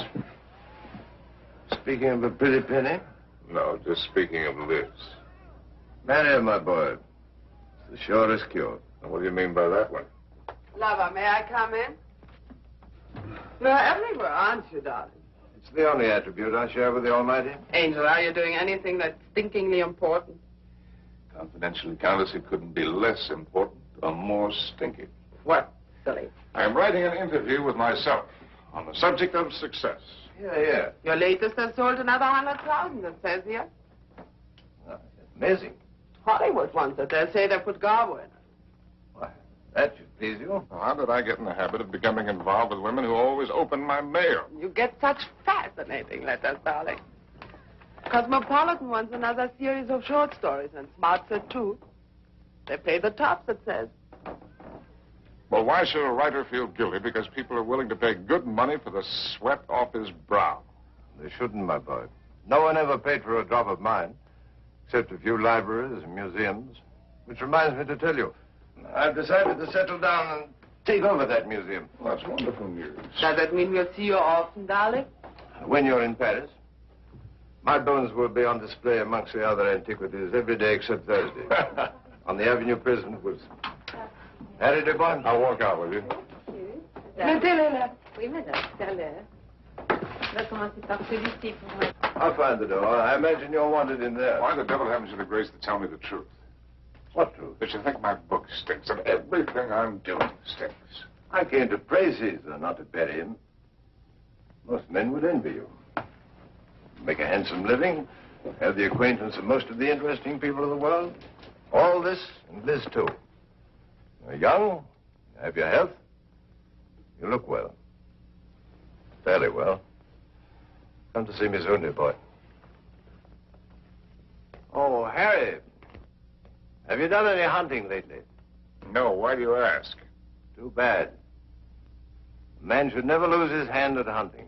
Speaking of a pretty penny? No, just speaking of Liz. Marry her, my boy. It's the surest cure. What do you mean by that one? Lover, may I come in? You're everywhere, aren't you, darling? It's the only attribute I share with the Almighty. Angel, are you doing anything that's stinkingly important? Confidentially, Countess, it couldn't be less important or more stinky. What, silly? I am writing an interview with myself on the subject of success. Yeah. Your latest has sold another 100,000, it says here. Oh, amazing. Hollywood wants it. They say they put Garbo in it. Why, that should please you. Well, how did I get in the habit of becoming involved with women who always open my mail? You get such fascinating letters, darling. Cosmopolitan wants another series of short stories, and Smart said too. They pay the tops, it says. Well, why should a writer feel guilty because people are willing to pay good money for the sweat off his brow? They shouldn't, my boy. No one ever paid for a drop of mine, except a few libraries and museums. Which reminds me to tell you, I've decided to settle down and take over that museum. Well, that's wonderful news. Does that mean we'll see you often, darling? When you're in Paris, my bones will be on display amongst the other antiquities every day except Thursday. On the Avenue Prison with Harry de Bonne. I'll walk out with you. Mettez-le là. Oui, madame, c'est à l'heure. On va commencer par celui-ci pour moi. I'll find the door. I imagine you're wanted in there. Why the devil haven't you the grace to tell me the truth? What truth? That you think my book stinks and everything I'm doing stinks. I came to praise Caesar, not to bury him. Most men would envy you. Make a handsome living, have the acquaintance of most of the interesting people of the world. All this and this too. You're young, you have your health, you look well. Fairly well. Come to see me soon, dear boy. Oh, Harry. Have you done any hunting lately? No, why do you ask? Too bad. A man should never lose his hand at hunting.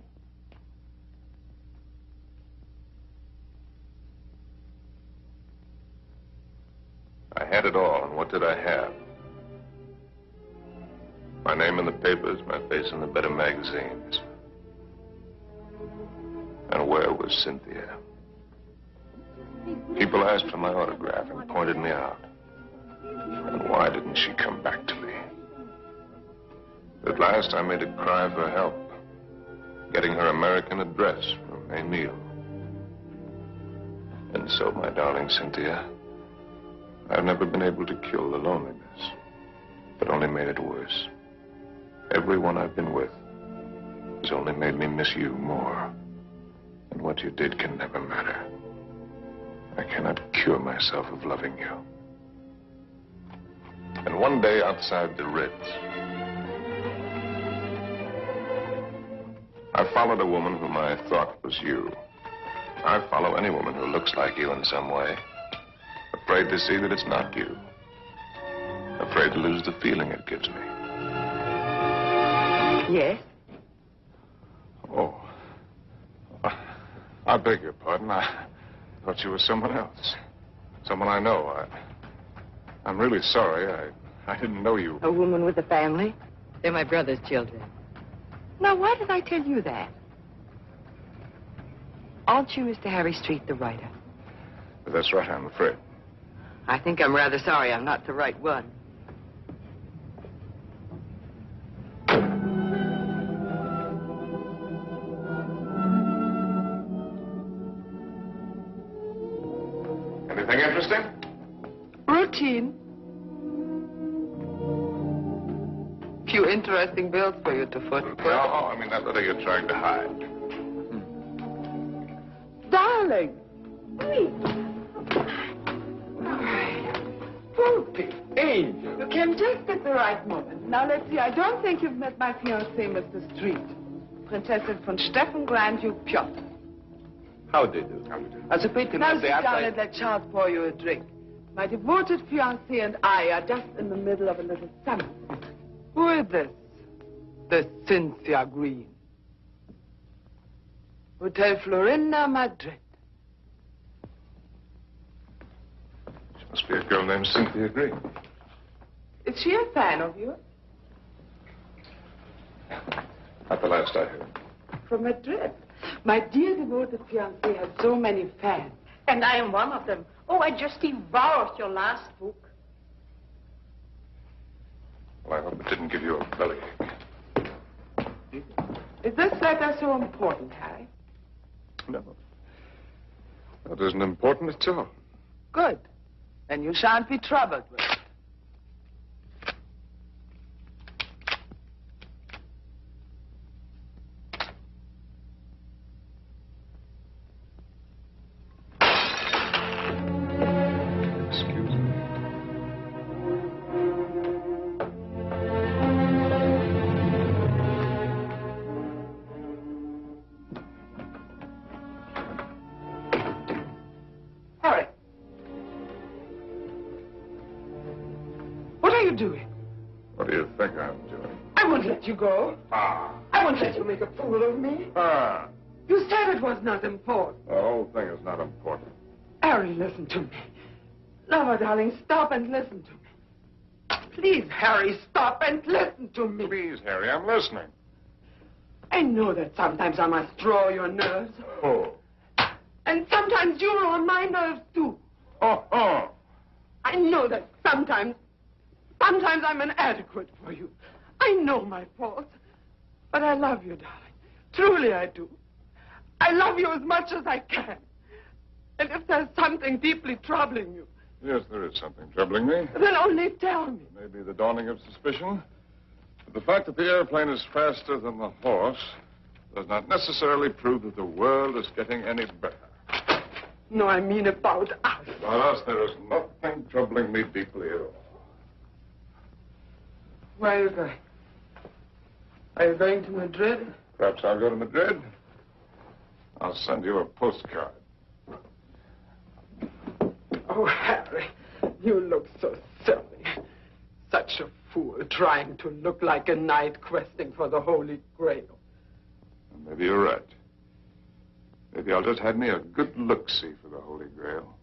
I had it all, and what did I have? My name in the papers, my face in the better magazines. And where was Cynthia? People asked for my autograph and pointed me out. And why didn't she come back to me? At last, I made a cry for help, getting her American address from Emile. And so, my darling Cynthia, I've never been able to kill the loneliness, but only made it worse. Everyone I've been with has only made me miss you more. And what you did can never matter. I cannot cure myself of loving you. And one day outside the Ritz, I followed a woman whom I thought was you. I follow any woman who looks like you in some way. Afraid to see that it's not you. Afraid to lose the feeling it gives me. Yes? Oh. I beg your pardon. I thought you were someone else. Someone I know. I'm really sorry. I didn't know you. A woman with a family? They're my brother's children. Now, why did I tell you that? Aren't you Mr. Harry Street, the writer? That's right, I'm afraid. I think I'm rather sorry I'm not the right one. Anything interesting? Routine. Few interesting bills for you to foot. No, I mean that letter you're trying to hide. Darling. Poopy, Angel. You came just at the right moment. Now, let's see. I don't think you've met my fiancé, Mr. Street. Princessin von Steffen, Grand Duke Piotr. How do you do? As a pity, now sit down and let Charles pour you a drink. My devoted fiancé and I are just in the middle of a little summer. Who is this? The Cynthia Green. Hotel Florinda, Madrid. She must be a girl named Cynthia Green. Is she a fan of yours? Not the last I heard. From Madrid. My dear devoted fiancé has so many fans. And I am one of them. Oh, I just devoured your last book. Well, I hope it didn't give you a bellyache. Is this letter so important, Harry? No. That isn't important at all. Good. And you shan't be troubled with it. Doing? What do you think I'm doing? I won't let you go. Ah. I won't let you make a fool of me. Ah. You said it was not important. The whole thing is not important. Harry, listen to me. Lover, darling, stop and listen to me. Please, Harry, stop and listen to me. Please, Harry, I'm listening. I know that sometimes I must draw your nerves. Oh. And sometimes you're on my nerves, too. Oh. I know that sometimes I'm inadequate for you. I know my faults. But I love you, darling. Truly I do. I love you as much as I can. And if there's something deeply troubling you... Yes, there is something troubling me. Then only tell me. Maybe the dawning of suspicion. But the fact that the airplane is faster than the horse does not necessarily prove that the world is getting any better. No, I mean about us. About us, there is nothing troubling me deeply at all. Where are you going? Are you going to Madrid? Perhaps I'll go to Madrid. I'll send you a postcard. Oh, Harry, you look so silly. Such a fool, trying to look like a knight questing for the Holy Grail. Maybe you're right. Maybe I'll just have me a good look-see for the Holy Grail.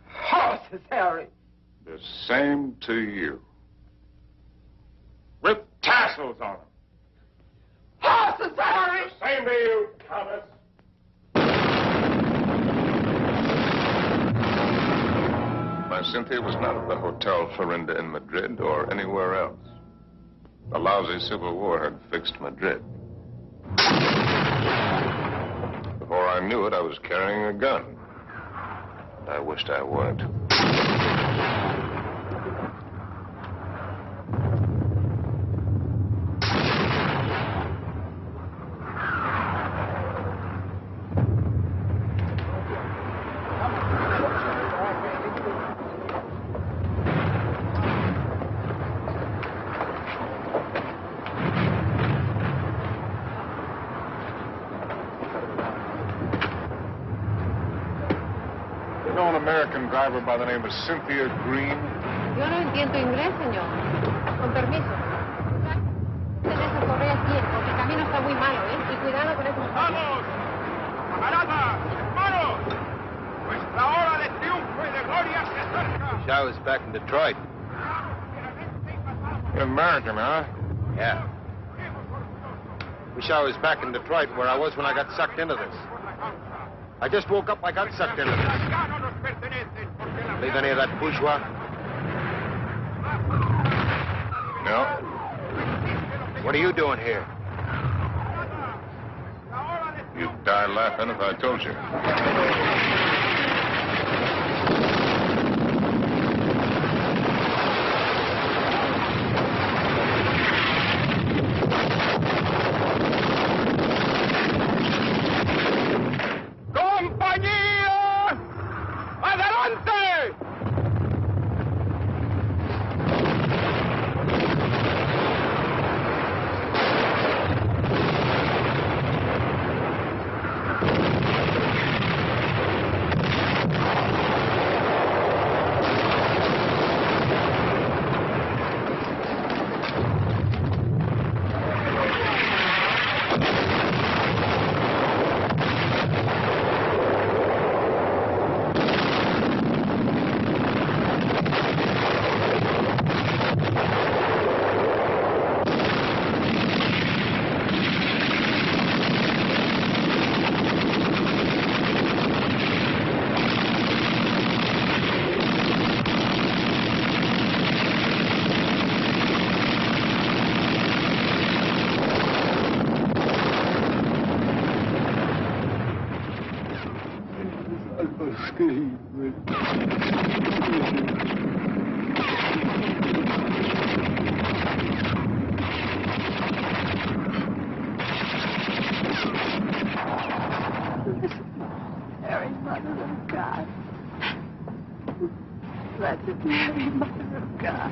Horses, Harry. The same to you. With tassels on them. Horses, Harry! The same to you, Countess. My Cynthia was not at the Hotel Florinda in Madrid or anywhere else. The lousy Civil War had fixed Madrid. Before I knew it, I was carrying a gun. I wished I weren't. American driver by the name of Cynthia Green. Yo no entiendo inglés, señor. Con permiso. Tenés que correr aquí, porque el camino está muy malo, ¿eh? Y cuidado con esos... ¡Vamos! ¡Camaradas! ¡Hermanos! Nuestra hora de triunfo y de gloria se acerca. Wish I was back in Detroit. You're American, huh? Yeah. Wish I was back in Detroit where I was when I got sucked into this. I just woke up, I got sucked into this. Believe any of that bourgeois? No. What are you doing here? You'd die laughing if I told you. Blessed Mary, Mother of God.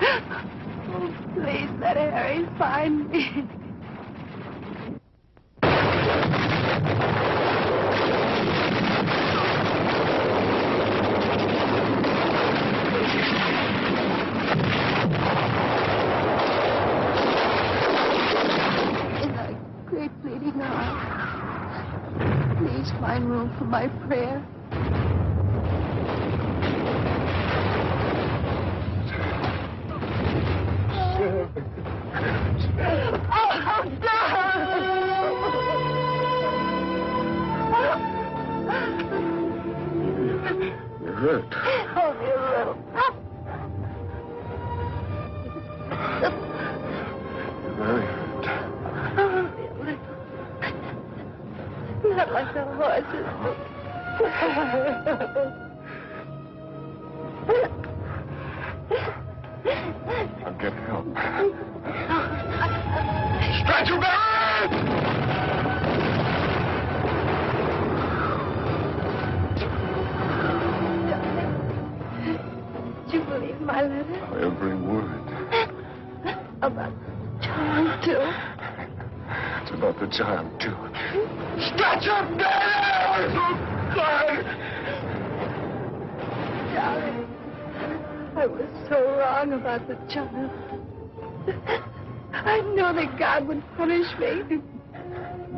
Oh, please let Harry find me. In thy great bleeding arms, please find room for my prayer. You're hurt. Only a little. You're very hurt. Only a little. Not like the horses. I'll get help. Stretch your back! Did you believe my letter? Every word. About the child, too? It's about the child, too. Stretch your back! Darling, I was so wrong about the child. I know that God would punish me.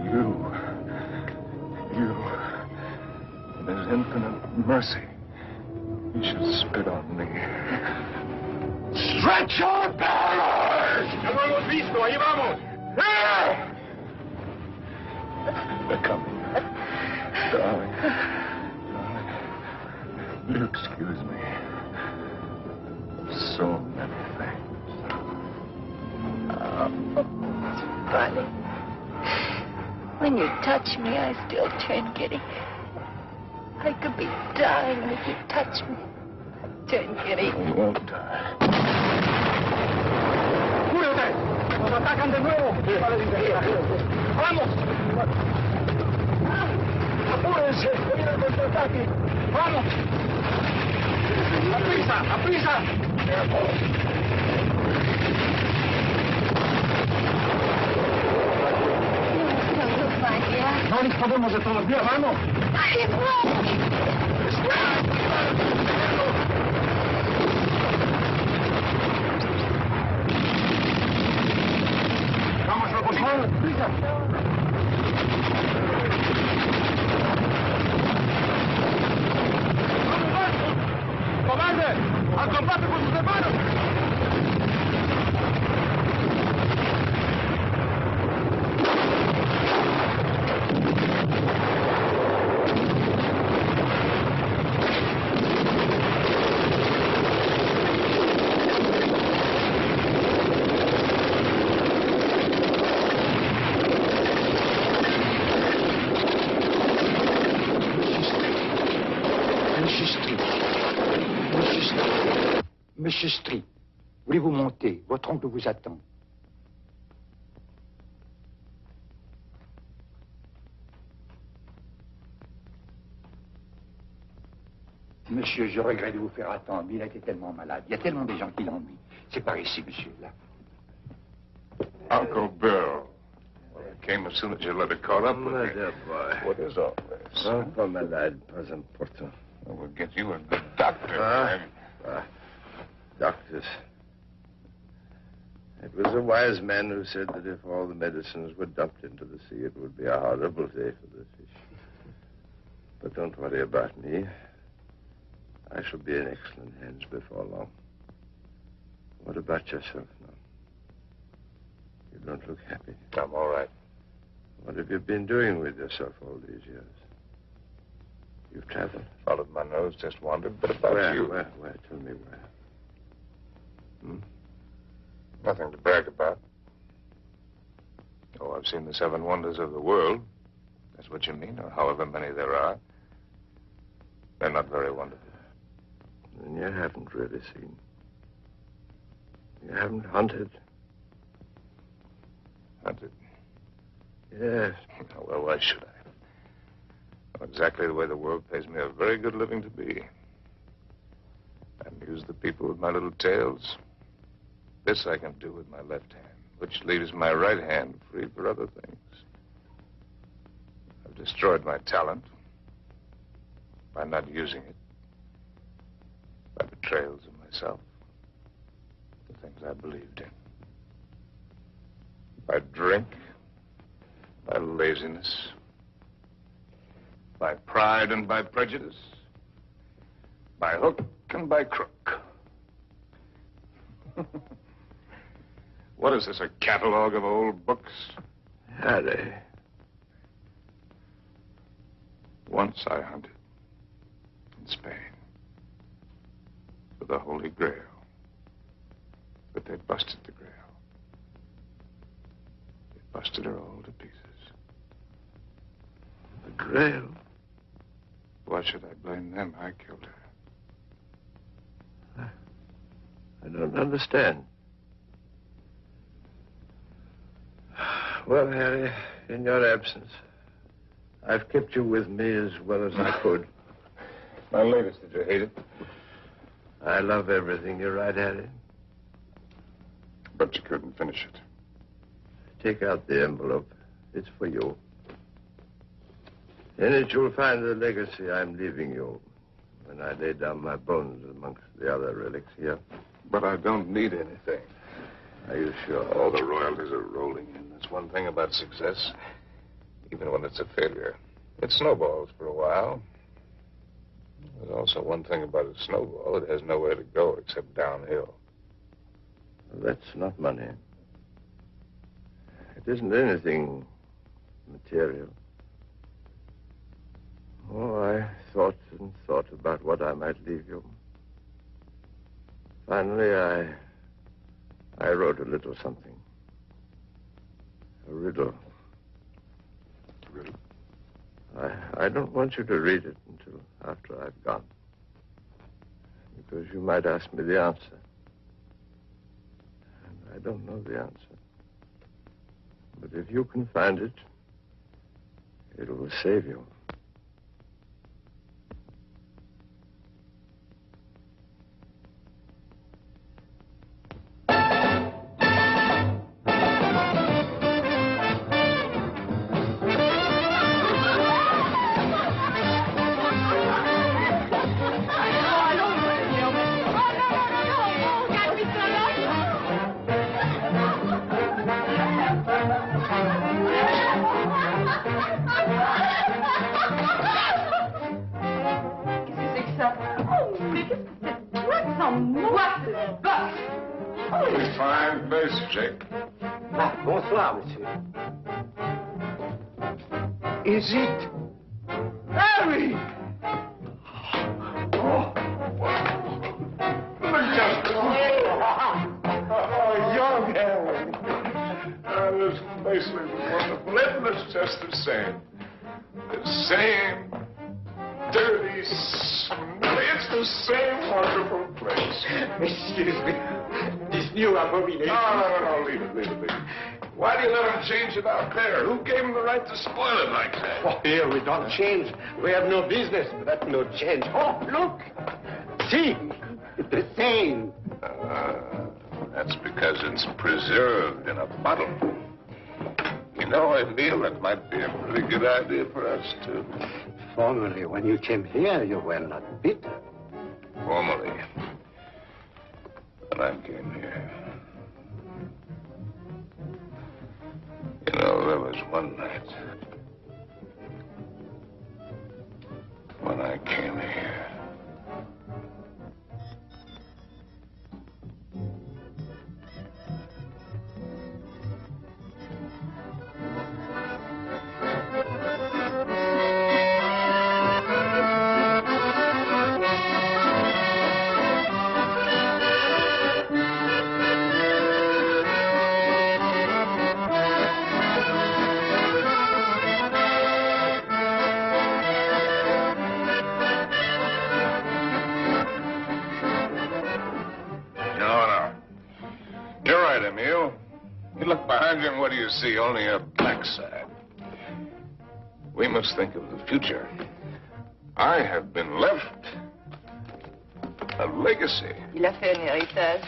You. In his infinite mercy, he should spit on me. Stretch your back! ¡Ya lo hemos visto! ¡Ahí vamos! They're coming. Darling. Will you excuse me? So many things. Oh, it's funny. When you touch me, I still turn giddy. I could be dying, and if you touch me, I'd turn giddy. You won't die. ¡Cúrate! ¡Nos atacan de nuevo! ¡Vamos! ¡Apúrense! ¡Viene el contraataque! ¡Vamos! ¡Aprisa! ¡Aprisa! No disponemos de todos. ¡Mira, vamos! ¡Vamos, oposición! ¡Prisa! ¡Cobarde! ¡Al combate con sus hermanos! Monsieur Street, voulez-vous monter? Votre oncle vous attend. Monsieur, je regrette de vous faire attendre. Il a été tellement malade. Il y a tellement de gens qui l'ennuient. C'est par ici, monsieur, là. Uncle Bill. Well, I came as soon as your letter caught up with me. Dear boy. What is all this? Oh, for my lad, pas important. We'll get you a good doctor. Doctors. It was a wise man who said that if all the medicines were dumped into the sea, it would be a horrible day for the fish. But don't worry about me. I shall be in excellent hands before long. What about yourself now? You don't look happy. I'm all right. What have you been doing with yourself all these years? You've traveled? Followed my nose, just wandered. But about you? Where? Tell me where. Nothing to brag about. Oh, I've seen the 7 wonders of the world. That's what you mean, or however many there are. They're not very wonderful. Then you haven't really seen. You haven't hunted. Hunted? Yes. Well, why should I? Well, exactly the way the world pays me a very good living to be. confuse the people with my little tales. This I can do with my left hand, which leaves my right hand free for other things. I've destroyed my talent by not using it, by betrayals of myself, the things I believed in, by drink, by laziness, by pride and by prejudice, by hook and by crook. What is this, a catalog of old books? Harry. Once I hunted in Spain for the Holy Grail, but they busted the Grail. They busted her all to pieces. The Grail? Why should I blame them? I killed her. I don't understand. Well, Harry, in your absence, I've kept you with me as well as I could. My latest, did you hate it? I love everything. You're right, Harry. But you couldn't finish it. Take out the envelope. It's for you. In it, you'll find the legacy I'm leaving you when I lay down my bones amongst the other relics here. But I don't need anything. Are you sure? All the royalties are rolling in. That's one thing about success. Even when it's a failure, it snowballs for a while. There's also one thing about a snowball. It has nowhere to go except downhill. That's not money. It isn't anything material. Oh, I thought and thought about what I might leave you. Finally, I wrote a little something. A riddle. A riddle? I don't want you to read it until after I've gone. Because you might ask me the answer. And I don't know the answer. But if you can find it, it will save you. Fine face, Jake. Bonsoir, monsieur. Is it Harry? Oh, young Harry. This face looks wonderful. It's just the same. The same dirty, smelly. It's the same wonderful place. Excuse me. This new abomination. No. Leave it. Why do you let him change it out there? Who gave him the right to spoil it like that? Oh, here we don't change. We have no business, but no change. Oh, look. See, it's the same. That's because it's preserved in a bottle. You know, Emile, that might be a pretty good idea for us, too. Formerly, when you came here, you were not bitter. Formerly. When I came here. You know, there was one night when I came here. You look behind you and what do you see? Only a black side. We must think of the future. I have been left A legacy. Il a fait un héritage.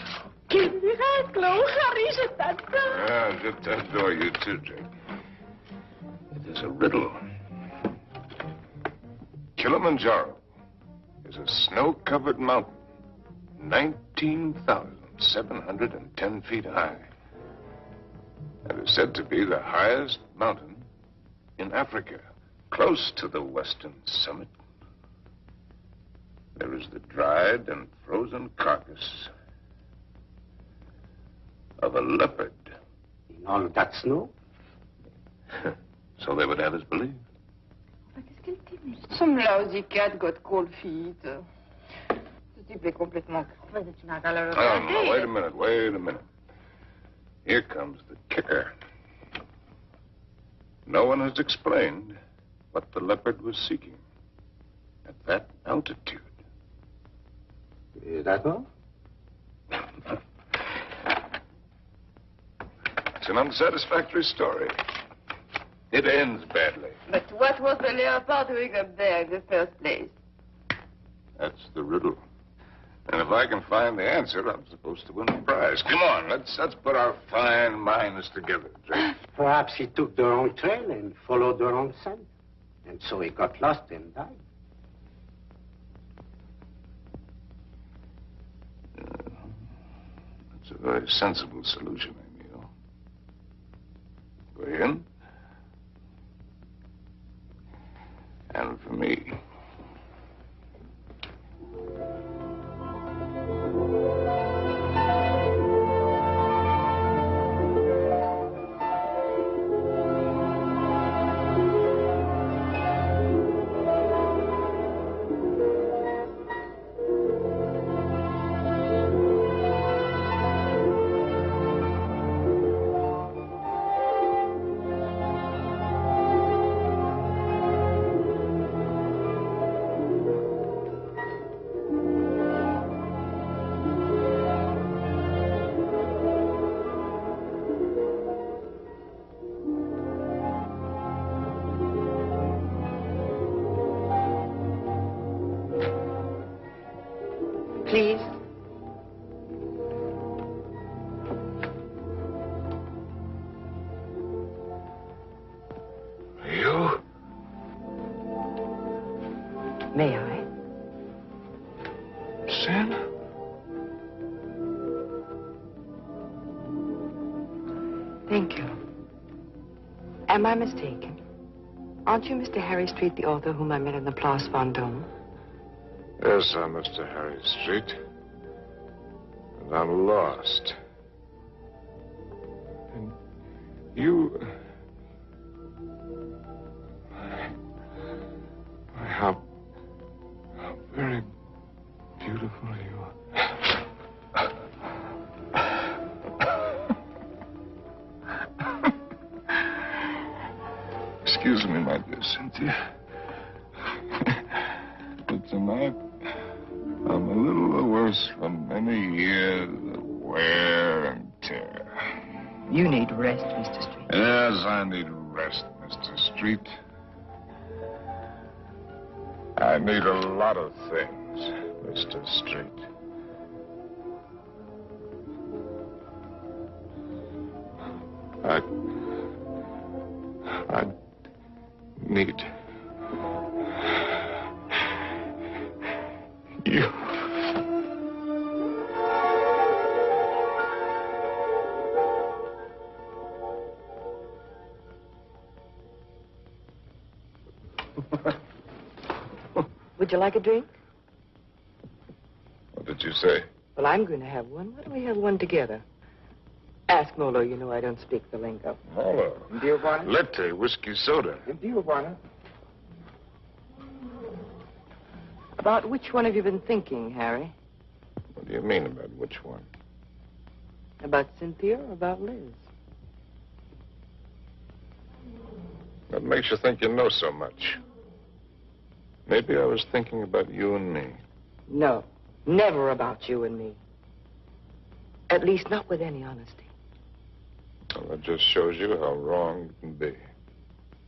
Quel miracle! Oh, Harry, je t'adore. Yeah, je t'adore you too, Jake. It is a riddle. Kilimanjaro is a snow-covered mountain, 19,710 feet high. And is said to be the highest mountain in Africa, close to the western summit. There is the dried and frozen carcass of a leopard. In all that snow? So they would have us believe. Some lousy cat got cold feet. Ce type est complètement crevé. Tu n'as qu'à le regarder. No, wait a minute. Here comes the kicker. No one has explained what the leopard was seeking at that altitude. Is that all? It's an unsatisfactory story. It ends badly. But what was the leopard doing up there in the first place? That's the riddle. And if I can find the answer, I'm supposed to win the prize. Come on, let's put our fine minds together, Jake. Perhaps he took the wrong trail and followed the wrong scent. And so he got lost and died. That's a very sensible solution, Emil. For him. And for me. Please. You? May I? Sam? Thank you. Am I mistaken? Aren't you Mr. Harry Street, the author whom I met in the Place Vendôme? Yes, I'm Mr. Harry Street. And I'm lost. And you... How very beautiful you are. Excuse me, my dear Cynthia. But tonight, I'm a little the worse from many years of wear and tear. You need rest, Mr. Street. Yes, I need rest, Mr. Street. I need a lot of things, Mr. Street. I need you. Would you like a drink? What did you say? Well, I'm going to have one. Why don't we have one together? Ask Molo. You know I don't speak the lingo. Molo. Latte, whiskey, soda. About which one have you been thinking, Harry? What do you mean about which one? About Cynthia or about Liz? What makes you think you know so much? Maybe I was thinking about you and me. No, never about you and me. At least not with any honesty. Well, that just shows you how wrong you can be.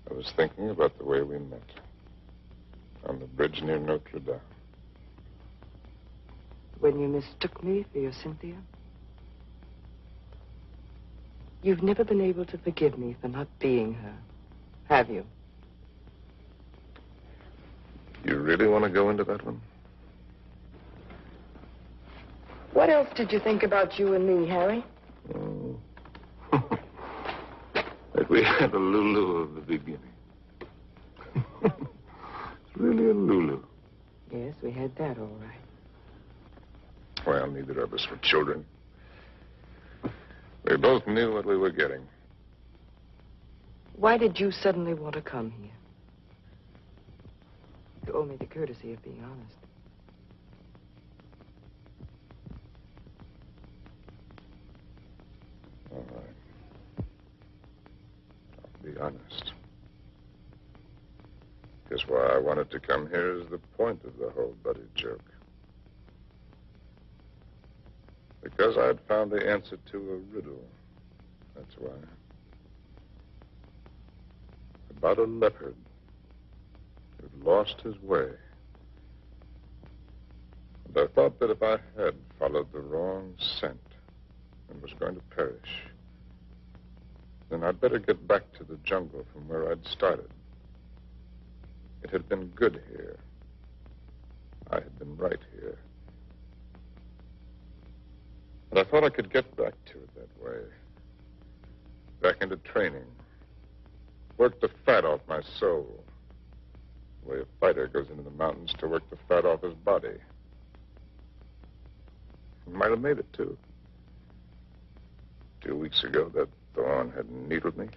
I was thinking about the way we met. On the bridge near Notre Dame. When you mistook me for your Cynthia? You've never been able to forgive me for not being her, have you? You really want to go into that one? What else did you think about you and me, Harry? Oh. That we had a Lulu of the beginning. It's really a Lulu. Yes, we had that all right. Well, neither of us were children. We both knew what we were getting. Why did you suddenly want to come here? You owe me the courtesy of being honest. All right. I'll be honest. Guess why I wanted to come here is the point of the whole buddy joke. Because I'd found the answer to a riddle. That's why. About a leopard who'd lost his way. And I thought that if I had followed the wrong scent and was going to perish, then I'd better get back to the jungle from where I'd started. It had been good here. I had been right here. And I thought I could get back to it that way. Back into training. Work the fat off my soul. The way a fighter goes into the mountains to work the fat off his body. Might have made it, too. 2 weeks ago, that thorn had needled me.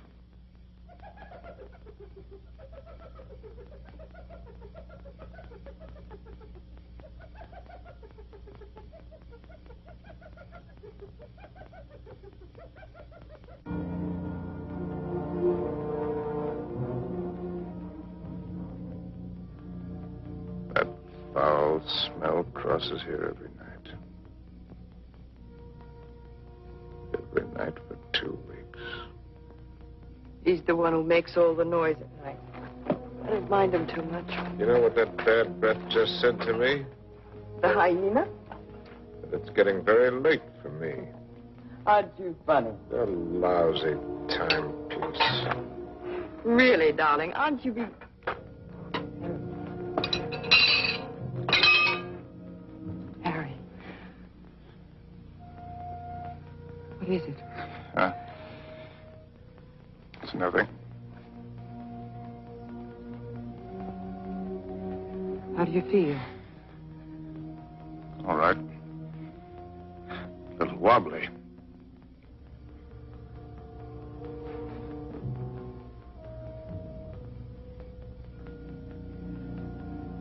That foul smell crosses here every night. Every night for 2 weeks. He's the one who makes all the noise at night. I don't mind him too much. You know what that bad breath just said to me? The hyena? That it's getting very late for me. Aren't you funny? A lousy timepiece. Really, darling, aren't you Harry. What is it? Huh? It's nothing. How do you feel? All right. A little wobbly.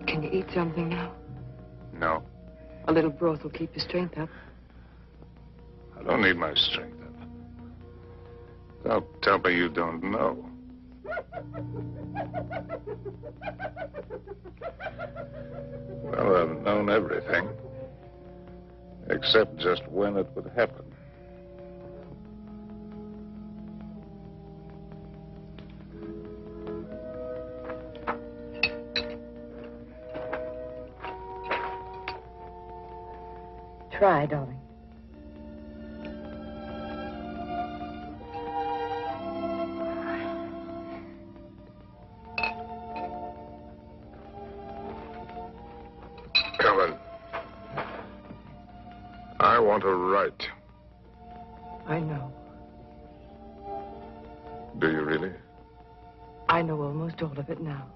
Can you eat something now? No. A little broth will keep your strength up. I don't need my strength up. Don't tell me you don't know. Well, I've known everything. Except just when it would happen. Try, darling. Helen, I want to write. I know. Do you really? I know almost all of it now.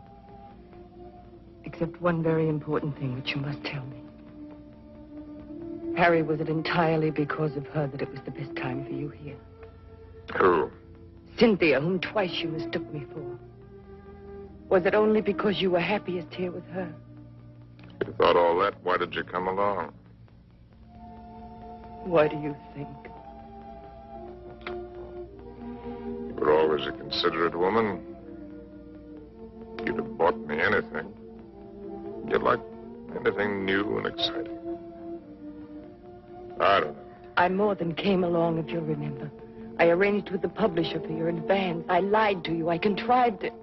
Except one very important thing which you must tell me. Harry, was it entirely because of her that it was the best time for you here? Who? Cynthia, whom twice you mistook me for. Was it only because you were happiest here with her? You thought all that, why did you come along? Why do you think? You were always a considerate woman. You'd have bought me anything. You liked anything new and exciting. I don't know. I more than came along, if you'll remember. I arranged with the publisher for your advance. I lied to you. I contrived it.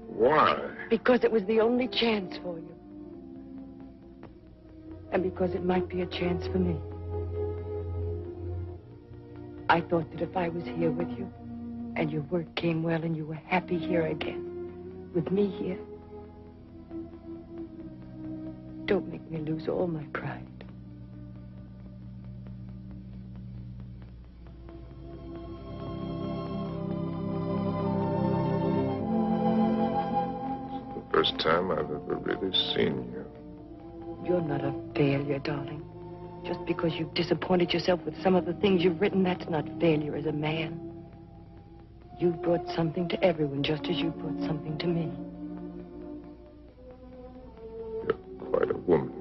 Why? Because it was the only chance for you. and because it might be a chance for me. I thought that if I was here with you, and your work came well, and you were happy here again, with me here, don't make me lose all my pride. First time I've ever really seen you. You're not a failure, darling. Just because you've disappointed yourself with some of the things you've written, that's not failure as a man. You've brought something to everyone, just as you brought something to me. You're quite a woman.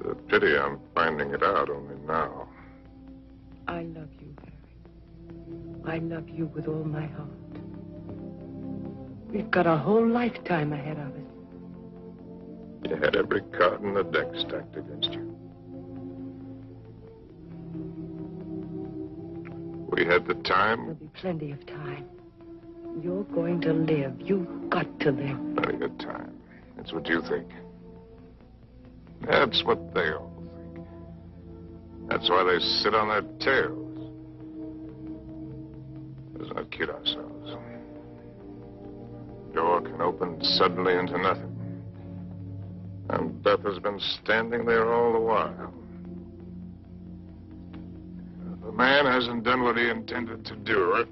It's a pity I'm finding it out only now. I love you, Harry. I love you with all my heart. We've got a whole lifetime ahead of us. You had every card in the deck stacked against you. We had the time. There'll be plenty of time. You're going to live. You've got to live. Plenty of time. That's what you think. That's what they all think. That's why they sit on their tails. Let's not kid ourselves. Door can open suddenly into nothing. And Beth has been standing there all the while. If the man hasn't done what he intended to do,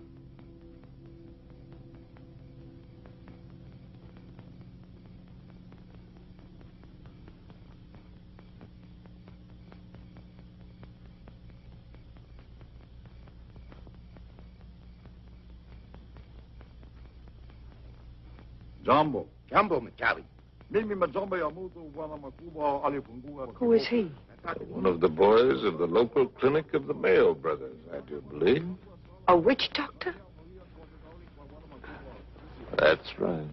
Jumbo. Jumbo Machawi. Who is he? one of the boys of the local clinic of the Mayo brothers, I do believe. A witch doctor? That's right.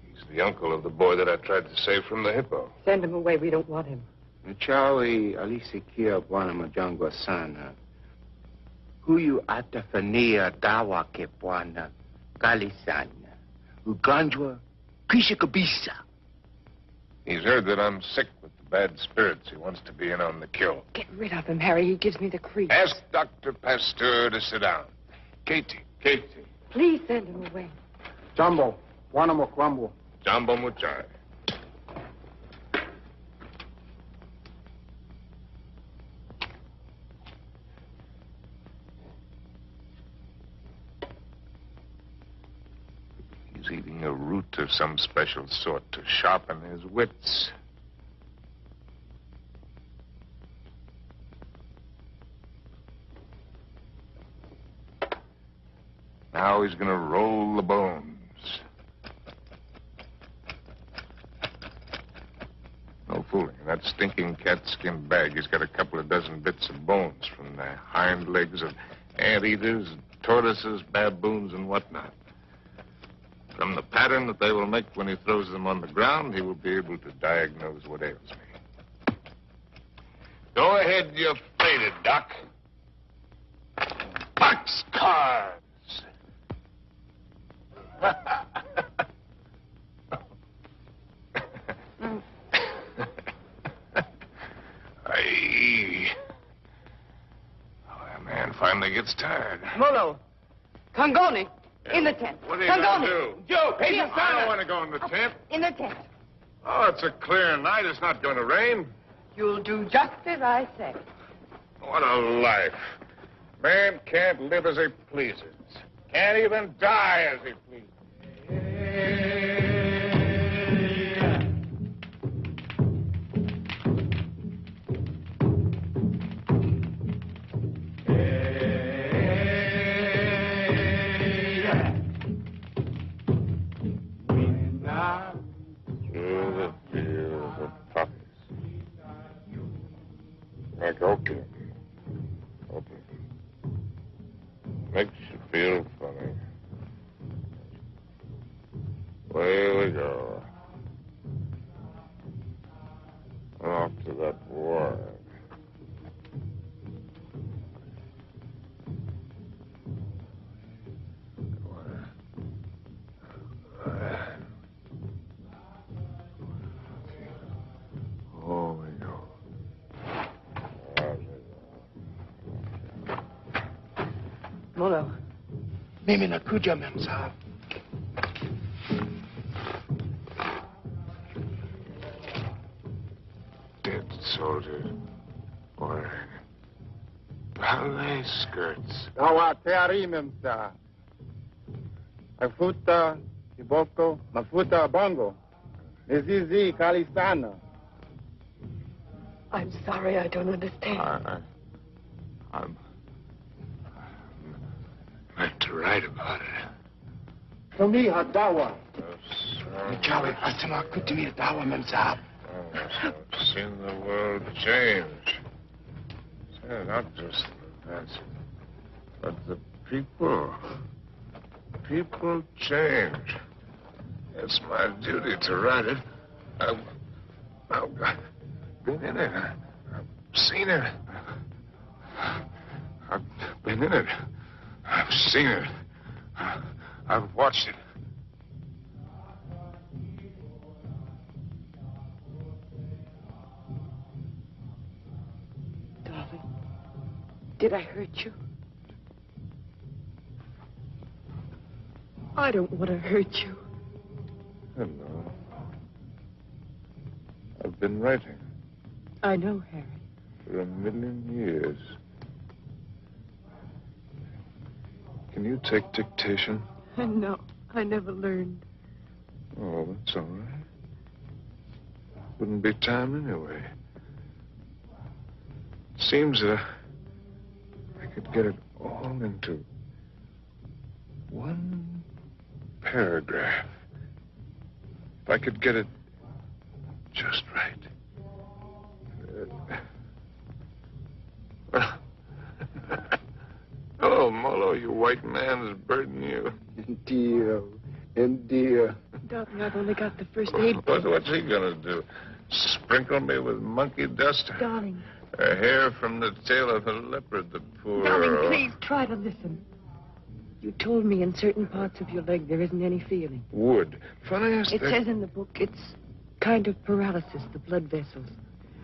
He's the uncle of the boy that I tried to save from the hippo. Send him away. We don't want him. Machawi alisikia bwana majangwa sana. Huyu atafania dawa ke bwana kali sana. Ugonjwa kisha kabisa. He's heard that I'm sick with the bad spirits. He wants to be in on the kill. Get rid of him, Harry. He gives me the creeps. Ask Dr. Pasteur to sit down. Katie. Please send him away. Jumbo. Bwana Mkwambo. Jumbo Muchai. He's eating a root of some special sort to sharpen his wits. Now he's going to roll the bones. No fooling. In that stinking cat-skin bag, he's got a couple of dozen bits of bones from the hind legs of anteaters, tortoises, baboons, and whatnot. From the pattern that they will make when he throws them on the ground, he will be able to diagnose what ails me. Go ahead, you're faded, Doc. Boxcars! Aye. Oh, that man finally gets tired. Molo. Congoni. In the tent. What are you going to do? Joe, I don't want to go in the tent. In the tent. Oh, it's a clear night. It's not going to rain. You'll do just as I say. What a life. Man can't live as he pleases. Can't even die as he pleases. Like opium. Makes you feel funny. Away we go. Off to that war. Molo. Mimi nakuja, mem sahab. Dead soldiers wearing ballet skirts. Dawa teari, mem sahab. Mafuta, Iboko, Mafuta, Bongo. Mizizi, Kalistana. I'm sorry, I don't understand. I'm meant to write about it. To me, Dawa. Michawi, Asima, Kutimi, Dawa, mem sahab. I've seen the world change. Not just that, but the people. People change. It's my duty to write it. I've been in it. I've seen it. I've been in it. I've seen it. I've watched it. Darling, did I hurt you? I don't want to hurt you. Hello. I've been writing. I know, Harry. For 1,000,000 years. Can you take dictation? No, I never learned. Oh, that's all right. Wouldn't be time anyway. Seems I could get it all into one paragraph. If I could get it just right. Hello, Molo, you white man is burdening you. Dear. Darling, I've only got the first aid. What's he gonna do? Sprinkle me with monkey dust? Darling. A hair from the tail of a leopard, the poor... Darling, please try to listen. You told me in certain parts of your leg there isn't any feeling. Wood. Funniest It thing... says in the book it's kind of paralysis, the blood vessels.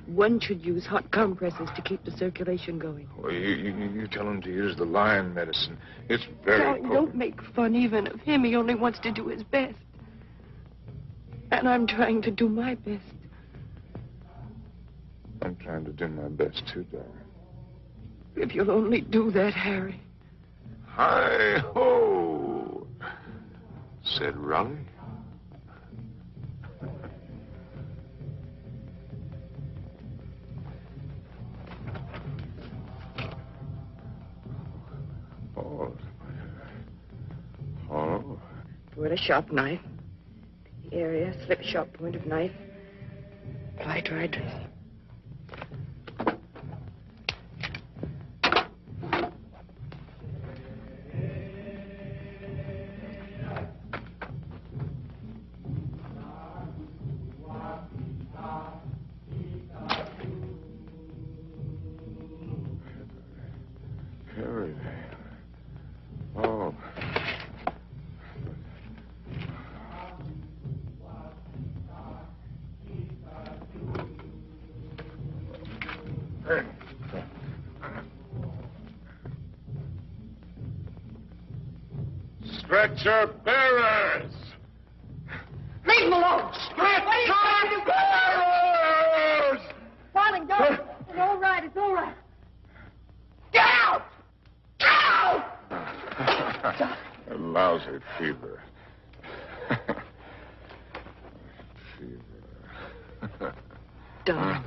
One should use hot compresses to keep the circulation going. Well, you tell him to use the lion medicine. It's very Darling, potent. don't make fun even of him. He only wants to do his best. And I'm trying to do my best. I'm trying to do my best, too, darling. If you'll only do that, Harry. Hi-ho, said Raleigh. Oh. Word a sharp knife. The area, slip sharp point of knife. Apply dry dressing. Harry. Oh. Stretcher bearers! Leave him alone! Stretcher bearers! Darling, don't. It's all right. It's all right. Get out! Get out! A lousy fever. Darling,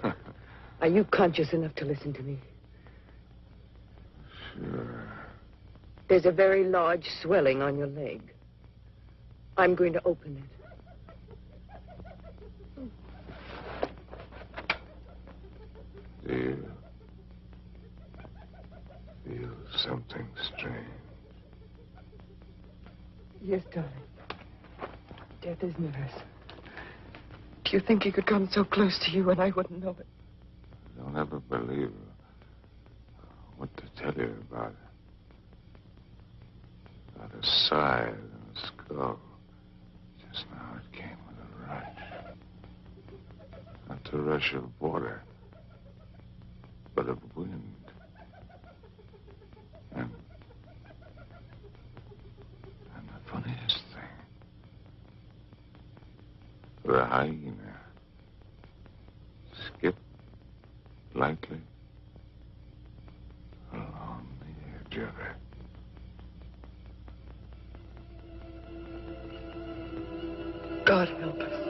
are you conscious enough to listen to me? Sure. There's a very large swelling on your leg. I'm going to open it. Do you feel something strange? Yes, darling. Death is near us. Do you think he could come so close to you and I wouldn't know it? Don't ever believe what to tell you about it. About a side and a skull. Just now it came with a rush. Not the rush of water, but of wind. the hyena. Skip lightly along the edge of it. God help us.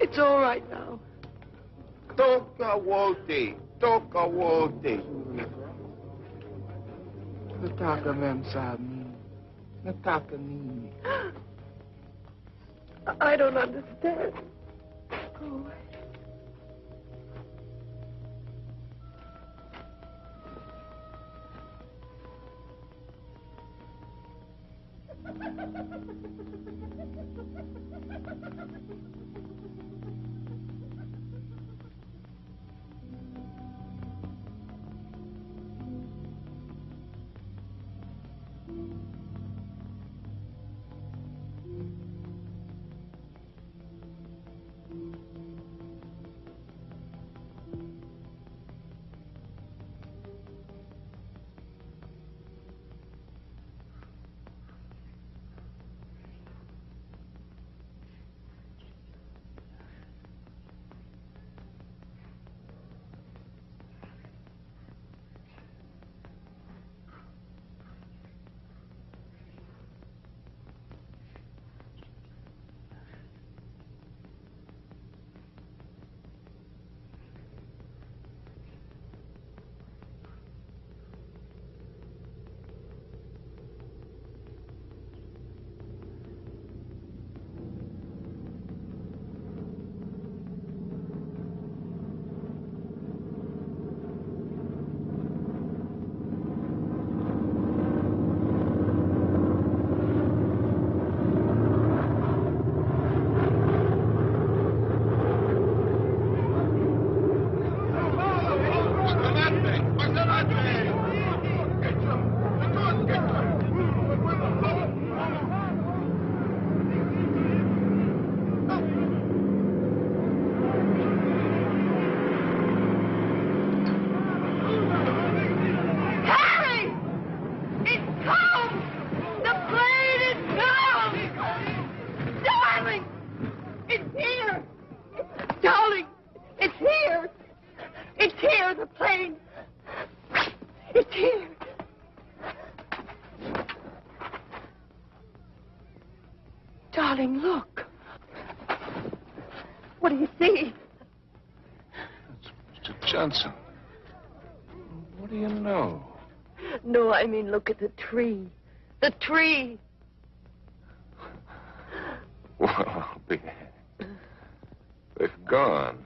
It's all right now. Toka wote. Toka wote. Nataka mem sa amin. Nataka nini. I don't understand. Go away. Darling, look. What do you see? It's Mr. Johnson. What do you know? No, I mean, look at the tree. The tree. Well, they've gone.